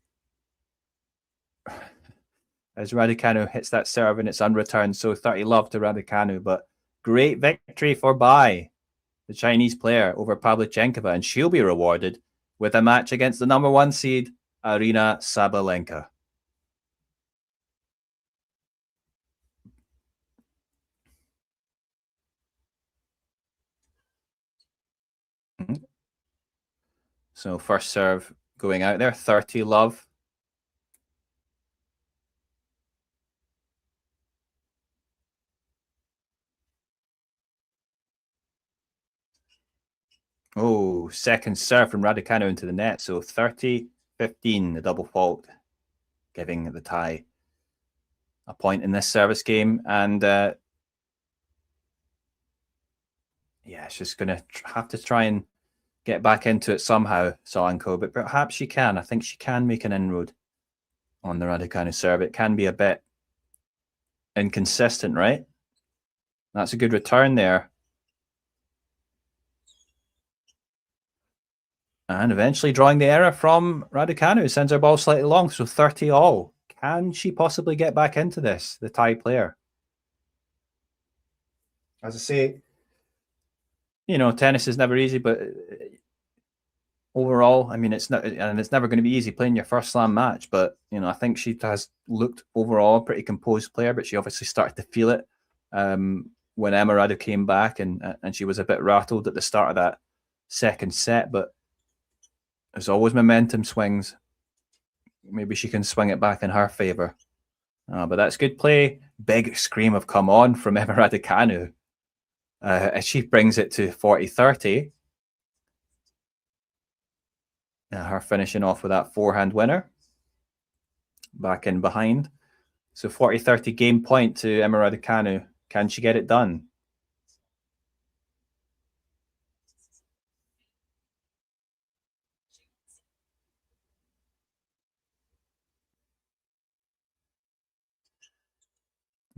Raducanu hits that serve and it's unreturned. So 30 love to Raducanu, but great victory for Bai, the Chinese player, over Pavlyuchenkova, and she'll be rewarded with a match against the number 1 seed, Aryna Sabalenka. So first serve going out there, 30 love. Oh, second serve from Raducanu into the net. So 30-15, the double fault, giving the Thai a point in this service game. And she's just going to have to try and get back into it somehow, Sawangkaew, but perhaps she can. I think she can make an inroad on the Raducanu serve. It can be a bit inconsistent, right? That's a good return there. And eventually drawing the error from Raducanu, sends her ball slightly long, so 30 all. Can she possibly get back into this, the Thai player? As I say, tennis is never easy, but overall, I mean, it's never going to be easy playing your first slam match. But I think she has looked overall a pretty composed player, but she obviously started to feel it when Emma Radu came back, and she was a bit rattled at the start of that second set. But there's always momentum swings. Maybe she can swing it back in her favor. But that's good play. Big scream of "come on" from Emma Raducanu as she brings it to 40-30. Her finishing off with that forehand winner. Back in behind. So 40-30 game point to Emma Raducanu. Can she get it done?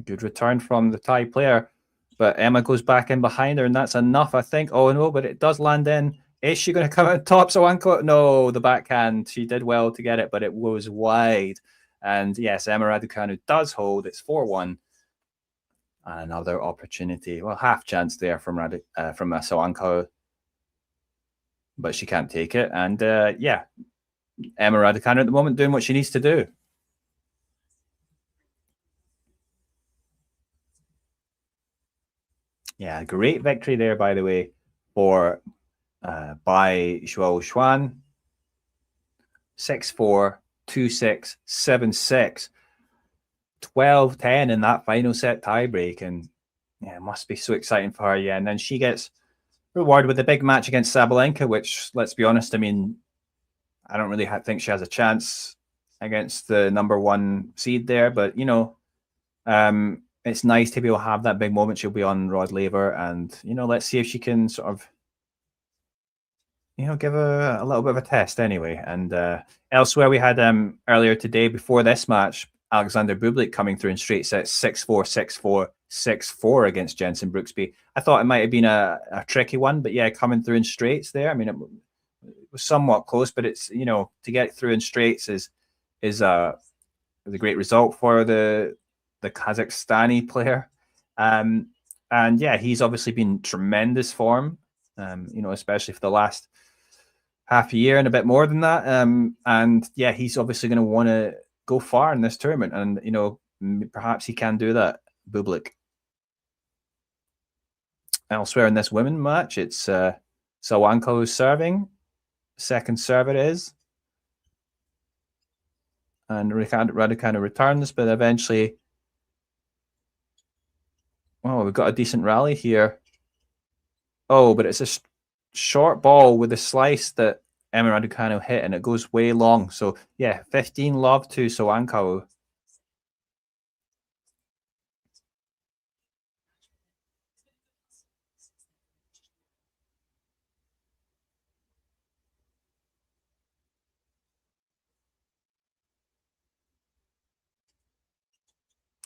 Good return from the Thai player. But Emma goes back in behind her, and that's enough, I think. Oh, no, but it does land in. Is she going to come out top? Sawangkaew? No, the backhand. She did well to get it, but it was wide. And yes, Emma Raducanu does hold. It's 4-1. Another opportunity. Well, half chance there from Sawangkaew, but she can't take it. And Emma Raducanu at the moment doing what she needs to do. Yeah, great victory there, by the way, for Bai Shuo-Xuan. 6-4, 2-6, 7-6. 12-10 in that final set tiebreak, and it must be so exciting for her. And then she gets rewarded with a big match against Sabalenka, which, let's be honest, I mean, I don't really think she has a chance against the number 1 seed there, but it's nice to be able to have that big moment. She'll be on Rod Laver, and let's see if she can sort of give a little bit of a test anyway. And elsewhere, we had earlier today, before this match, Alexander Bublik coming through in straight sets, 6-4, 6-4, 6-4 against Jensen Brooksby. I thought it might have been a tricky one, but yeah, coming through in straights there. I mean, it was somewhat close, but it's, to get through in straights is was a great result for the Kazakhstani player. And yeah, he's obviously been tremendous form, especially for the last half a year and a bit more than that. And yeah, he's obviously going to want to go far in this tournament, and perhaps he can do that. Bublik. Elsewhere in this women match, it's Sawangkaew serving. Second serve it is. And Raducanu returns, but eventually, we've got a decent rally here. Oh, but it's a short ball with a slice that Emma Raducanu hit, and it goes way long. So yeah, 15 love to Sawangkaew.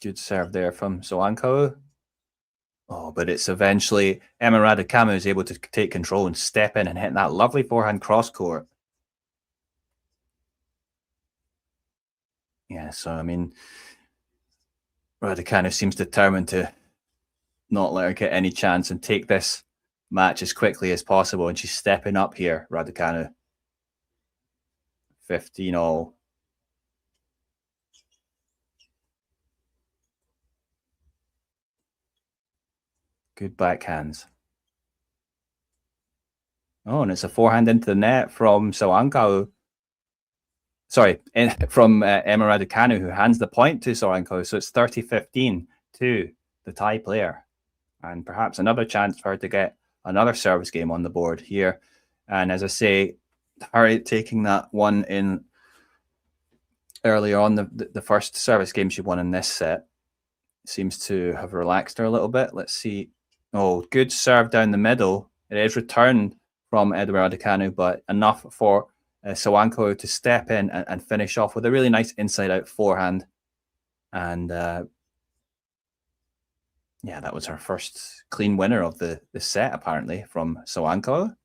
Good serve there from Sawangkaew. Oh, but it's eventually Emma Raducanu is able to take control and step in and hit that lovely forehand cross court. Yeah, so I mean, Raducanu seems determined to not let her get any chance and take this match as quickly as possible. And she's stepping up here, Raducanu. 15 all. Good backhands. Oh, and it's a forehand into the net from Sawangkaew. Sorry, from Emma Raducanu, who hands the point to Sawangkaew. So it's 30-15 to the Thai player. And perhaps another chance for her to get another service game on the board here. And as I say, her taking that one in earlier on, the first service game she won in this set, seems to have relaxed her a little bit. Let's see. Oh, good serve down the middle. It is returned from Edward Raducanu, but enough for Sawangkaew to step in and finish off with a really nice inside-out forehand. And yeah, that was her first clean winner of the set, apparently, from Sawangkaew.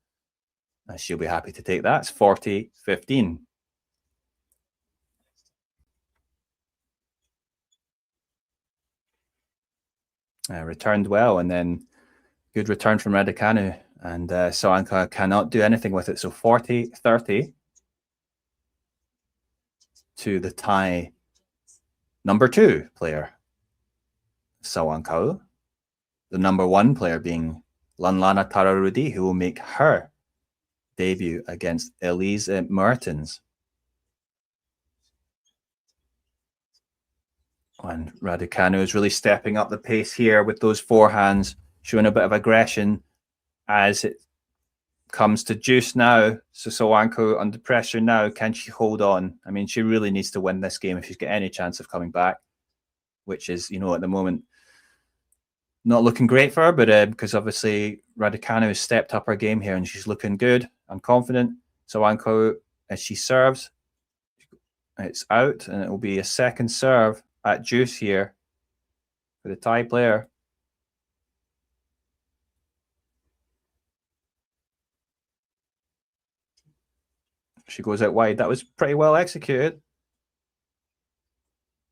She'll be happy to take that. It's 40-15. Returned well, and then good return from Raducanu, and Sawangkaew cannot do anything with it. So 40-30 to the Thai number 2 player, Sawangkaew. The number 1 player being Lanlana Tararudi, who will make her debut against Elise Mertens. And Raducanu is really stepping up the pace here with those forehands, showing a bit of aggression as it comes to juice now. So Sawangkaew under pressure now. Can she hold on? I mean, she really needs to win this game if she's got any chance of coming back, which is, at the moment, not looking great for her, but because obviously Raducanu has stepped up her game here and she's looking good and confident. Sawangkaew, as she serves, it's out, and it will be a second serve at juice here for the Thai player. She goes out wide. That was pretty well executed.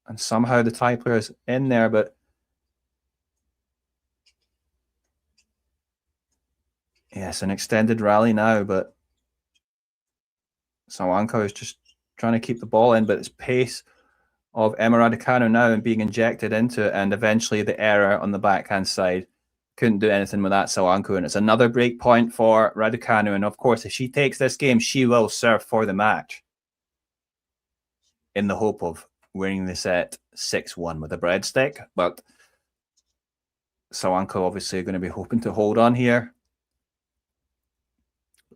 And somehow the Thai player is in there, but yes, an extended rally now, but Sawangkaew is just trying to keep the ball in, but it's pace of Emma Raducanu now and being injected into it, and eventually the error on the backhand side. Couldn't do anything with that, Sawangkaew, and it's another break point for Raducanu. And of course, if she takes this game, she will serve for the match in the hope of winning the set 6-1 with a breadstick. But Sawangkaew obviously going to be hoping to hold on here.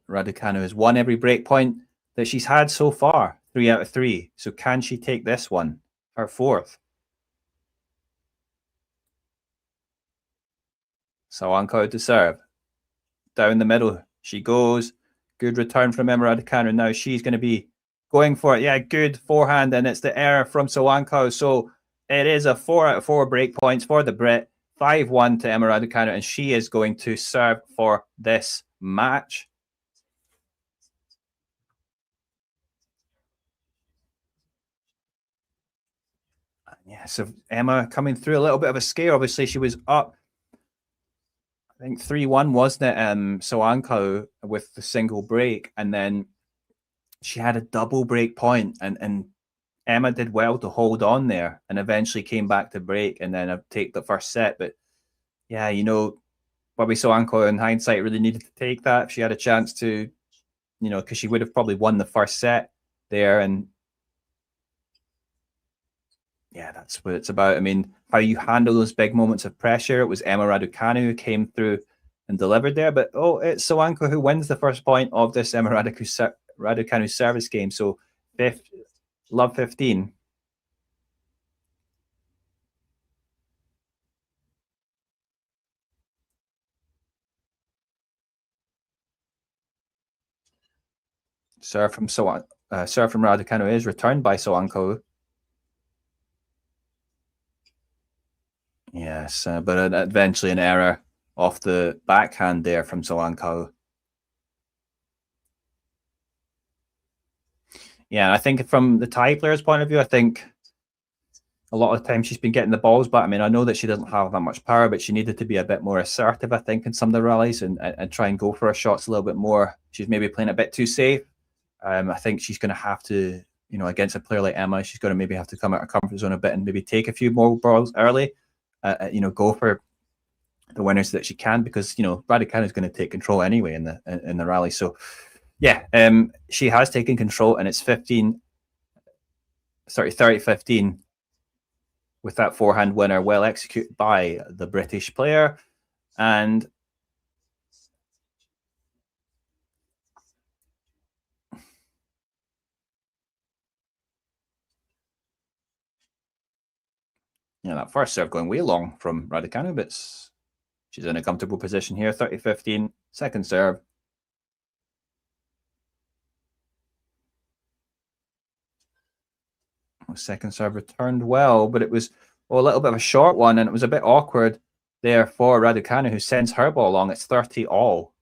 Raducanu has won every break point that she's had so far, 3 out of 3. So can she take this one, her 4th? Sawangkaew to serve. Down the middle she goes. Good return from Emma Raducanu. Now she's going to be going for it. Yeah, good forehand, and it's the error from Sawangkaew. So it is a 4 out of 4 break points for the Brit. 5-1 to Emma Raducanu, and she is going to serve for this match. Yeah, so Emma coming through a little bit of a scare. Obviously, she was up, I think 3-1, wasn't it? Sawangkaew with the single break, and then she had a double break point, and Emma did well to hold on there, and eventually came back to break, and then take the first set. But yeah, you know, Bobby Sawangkaew in hindsight really needed to take that if she had a chance to, you know, because she would have probably won the first set there. And yeah, that's what it's about. I mean, how you handle those big moments of pressure. It was Emma Raducanu who came through and delivered there. But it's Sawangkaew who wins the first point of this Emma Raducanu service game. So love 15. Serve from Raducanu is returned by Sawangkaew. Yes, but eventually an error off the backhand there from Sawangkaew. Yeah, I think from the Thai player's point of view, I think a lot of the time she's been getting the balls back. I mean, I know that she doesn't have that much power, but she needed to be a bit more assertive, I think, in some of the rallies and try and go for her shots a little bit more. She's maybe playing a bit too safe. I think she's going to have to, you know, against a player like Emma, she's going to maybe have to come out of her comfort zone a bit and maybe take a few more balls early. You know, go for the winners that she can, because you know Raducanu is going to take control anyway in the rally. So yeah, she has taken control, and it's 30-15 with that forehand winner, well executed by the British player. And yeah, that first serve going way long from Raducanu, but she's in a comfortable position here. 30-15, second serve. Second serve returned well, but it was a little bit of a short one, and it was a bit awkward there for Raducanu, who sends her ball along. It's 30-all.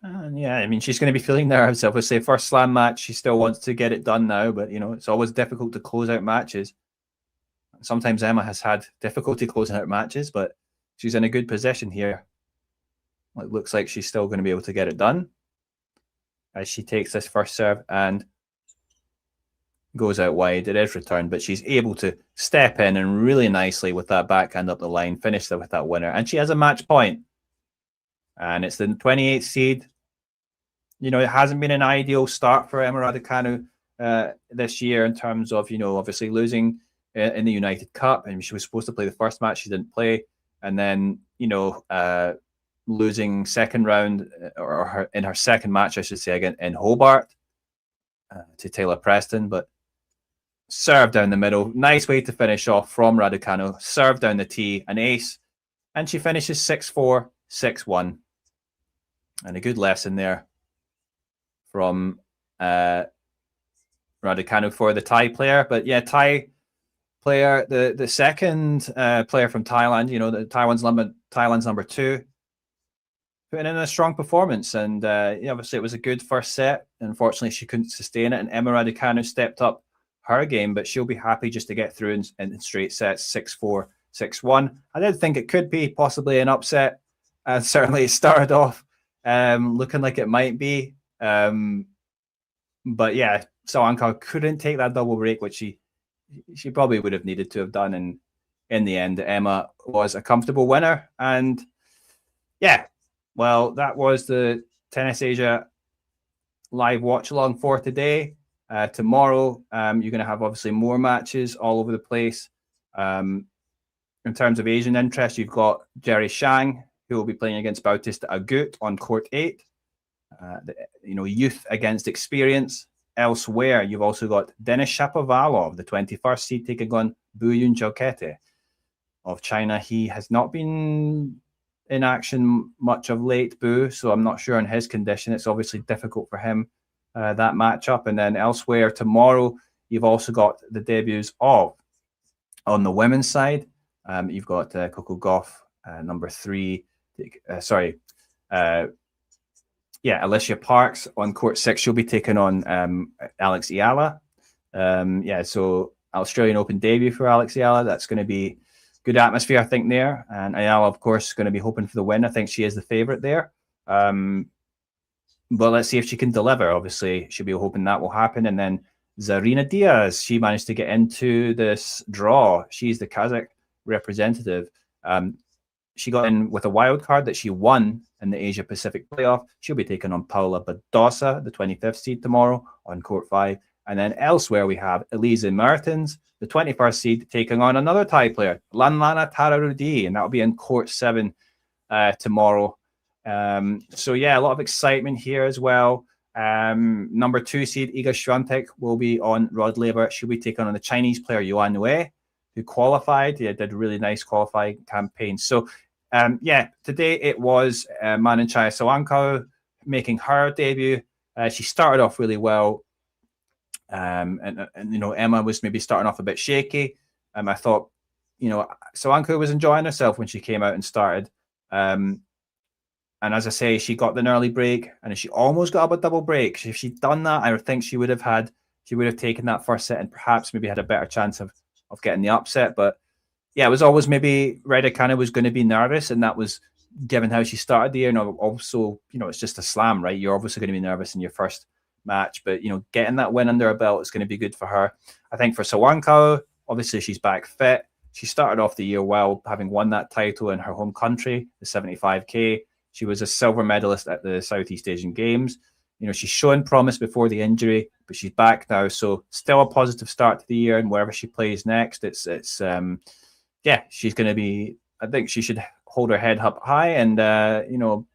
And yeah, I mean, she's going to be feeling nerves. Obviously, first slam match, she still wants to get it done now, but you know, it's always difficult to close out matches. Sometimes Emma has had difficulty closing out matches, but she's in a good position here. It looks like she's still going to be able to get it done as she takes this first serve and goes out wide. It is returned, but she's able to step in and really nicely with that backhand up the line, finish with that winner. And she has a match point. And it's the 28th seed. You know, it hasn't been an ideal start for Emma Raducanu this year in terms of, you know, obviously losing in the United Cup. And she was supposed to play the first match. She didn't play. And then, you know, losing second round, or in her second match, I should say, again in Hobart to Taylor Preston. But serve down the middle, nice way to finish off from Raducanu. Serve down the tee, an ace, and she finishes 6-4, 6-1. And a good lesson there from Raducanu for the Thai player. But yeah, Thai player, the second player from Thailand, you know, Thailand's number 2, putting in a strong performance. And yeah, obviously it was a good first set. Unfortunately, she couldn't sustain it, and Emma Raducanu stepped up her game, but she'll be happy just to get through in straight sets, 6-4, 6-1. I did think it could be possibly an upset, and certainly it started off looking like it might be. But yeah, Sawangkaew couldn't take that double break, which she probably would have needed to have done. And in the end, Emma was a comfortable winner. And yeah, well, that was the Tennis Asia live watch along for today. Tomorrow, you're going to have obviously more matches all over the place. In terms of Asian interest, you've got Jerry Shang, who will be playing against Bautista Agut on court 8. You know, youth against experience. Elsewhere, you've also got Denis Shapovalov, the 21st seed, taking on Buyun Chokete of China. He has not been in action much of late, Boo, so I'm not sure on his condition. It's obviously difficult for him, that matchup. And then elsewhere tomorrow, you've also got the debuts of, on the women's side, you've got Coco Gauff, number 3. Alicia Parks on court 6. She'll be taking on Alex Iala. Yeah, so Australian Open debut for Alex Ayala. That's going to be good atmosphere, I think, there. And Ayala, of course, is going to be hoping for the win. I think she is the favorite there. But let's see if she can deliver. Obviously, she'll be hoping that will happen. And then Zarina Diaz, she managed to get into this draw. She's the Kazakh representative. She got in with a wild card that she won in the Asia Pacific playoff. She'll be taking on Paula Badosa, the 25th seed, tomorrow on court 5. And then elsewhere, we have Elise Mertens, the 21st seed, taking on another Thai player, Lanlana Tararudi, and that'll be in court 7 tomorrow. So yeah, a lot of excitement here as well. Number 2 seed Iga Swiatek will be on Rod Laver. She'll be taking on the Chinese player Yuan Wei, who qualified. Yeah, did a really nice qualifying campaign. So yeah, today it was Mananchaya Sawangkaew making her debut. She started off really well. And you know, Emma was maybe starting off a bit shaky. I thought, you know, Sawangkaew was enjoying herself when she came out and started. And as I say, she got an early break, and she almost got a double break. If she'd done that, I think she would have taken that first set and perhaps maybe had a better chance of getting the upset. But yeah, it was always maybe Raducanu was going to be nervous, and that was given how she started the year. And also, you know, it's just a slam, right? You're obviously going to be nervous in your first match, but you know, getting that win under her belt is going to be good for her. I think for Sawangkaew, obviously she's back fit. She started off the year well, having won that title in her home country, the 75K. She was a silver medalist at the Southeast Asian Games. You know, she's shown promise before the injury, but she's back now. So still a positive start to the year, and wherever she plays next, it's yeah, she's going to be. I think she should hold her head up high, and you know,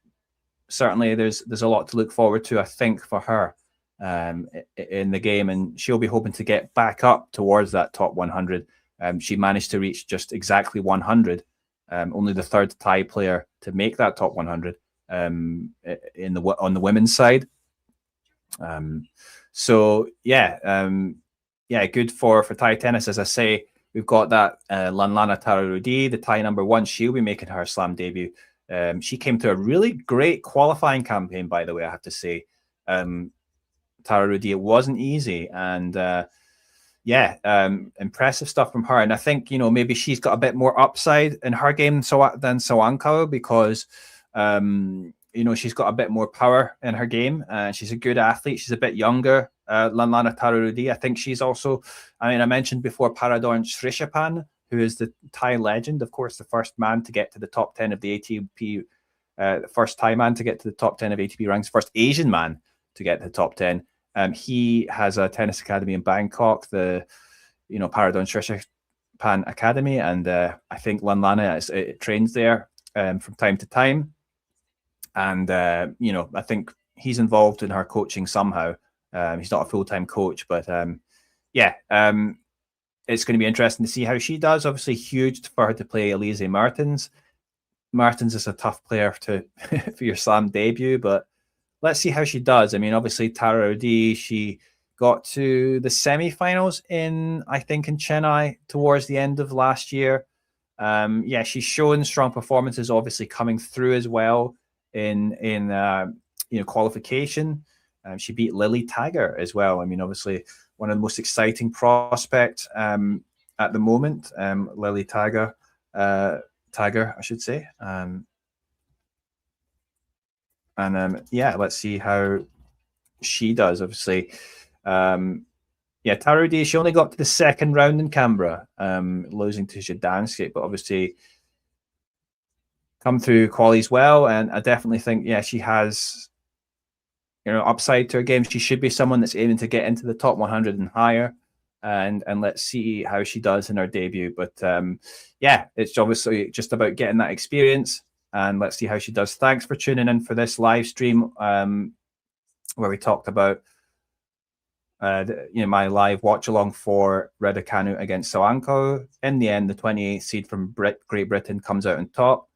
certainly there's a lot to look forward to, I think, for her in the game, and she'll be hoping to get back up towards that top 100. She managed to reach just exactly 100. Only the third Thai player to make that top 100 on the women's side. So yeah, yeah, good for Thai tennis. As I say, we've got that Lanlana Tararudi, the Thai number 1. She'll be making her slam debut. She came to a really great qualifying campaign, by the way, I have to say. Tararudi, it wasn't easy, and yeah, impressive stuff from her. And I think, you know, maybe she's got a bit more upside in her game than Sawangkaew, because you know, she's got a bit more power in her game, and she's a good athlete. She's a bit younger, Lanlana Tararudi. I think she's also, I mean, I mentioned before Paradorn Srishapan, who is the Thai legend, of course, the first man to get to the top 10 of the ATP, the first Thai man to get to the top 10 of ATP ranks, first Asian man to get to the top 10. He has a tennis academy in Bangkok, the, you know, Paradorn Srishapan Academy, and I think Lanlana trains there from time to time. And you know, I think he's involved in her coaching somehow. He's not a full-time coach, but yeah, it's going to be interesting to see how she does. Obviously, huge for her to play Elise Mertens. Mertens is a tough player to for your slam debut, but let's see how she does. I mean, obviously, Tararudi, she got to the semi-finals I think in Chennai towards the end of last year. Yeah, she's shown strong performances, obviously coming through as well in you know, qualification. She beat Lily Tagger as well. I mean, obviously one of the most exciting prospects at the moment, Lily Tagger, I should say. And yeah, let's see how she does. Obviously, yeah, Tararudi, she only got to the second round in Canberra, losing to Zhdansk, but obviously come through qualies well. And I definitely think, yeah, she has, you know, upside to her game. She should be someone that's aiming to get into the top 100 and higher. And let's see how she does in her debut. But yeah, it's obviously just about getting that experience, and let's see how she does. Thanks for tuning in for this live stream where we talked about you know, my live watch along for Raducanu against Sawangkaew. In the end, the 28th seed from Great Britain comes out on top,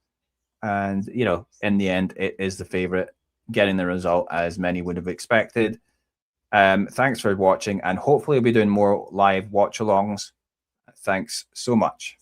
and you know, in the end, it is the favorite, getting the result as many would have expected. Thanks for watching, and hopefully we'll be doing more live watch alongs. Thanks so much.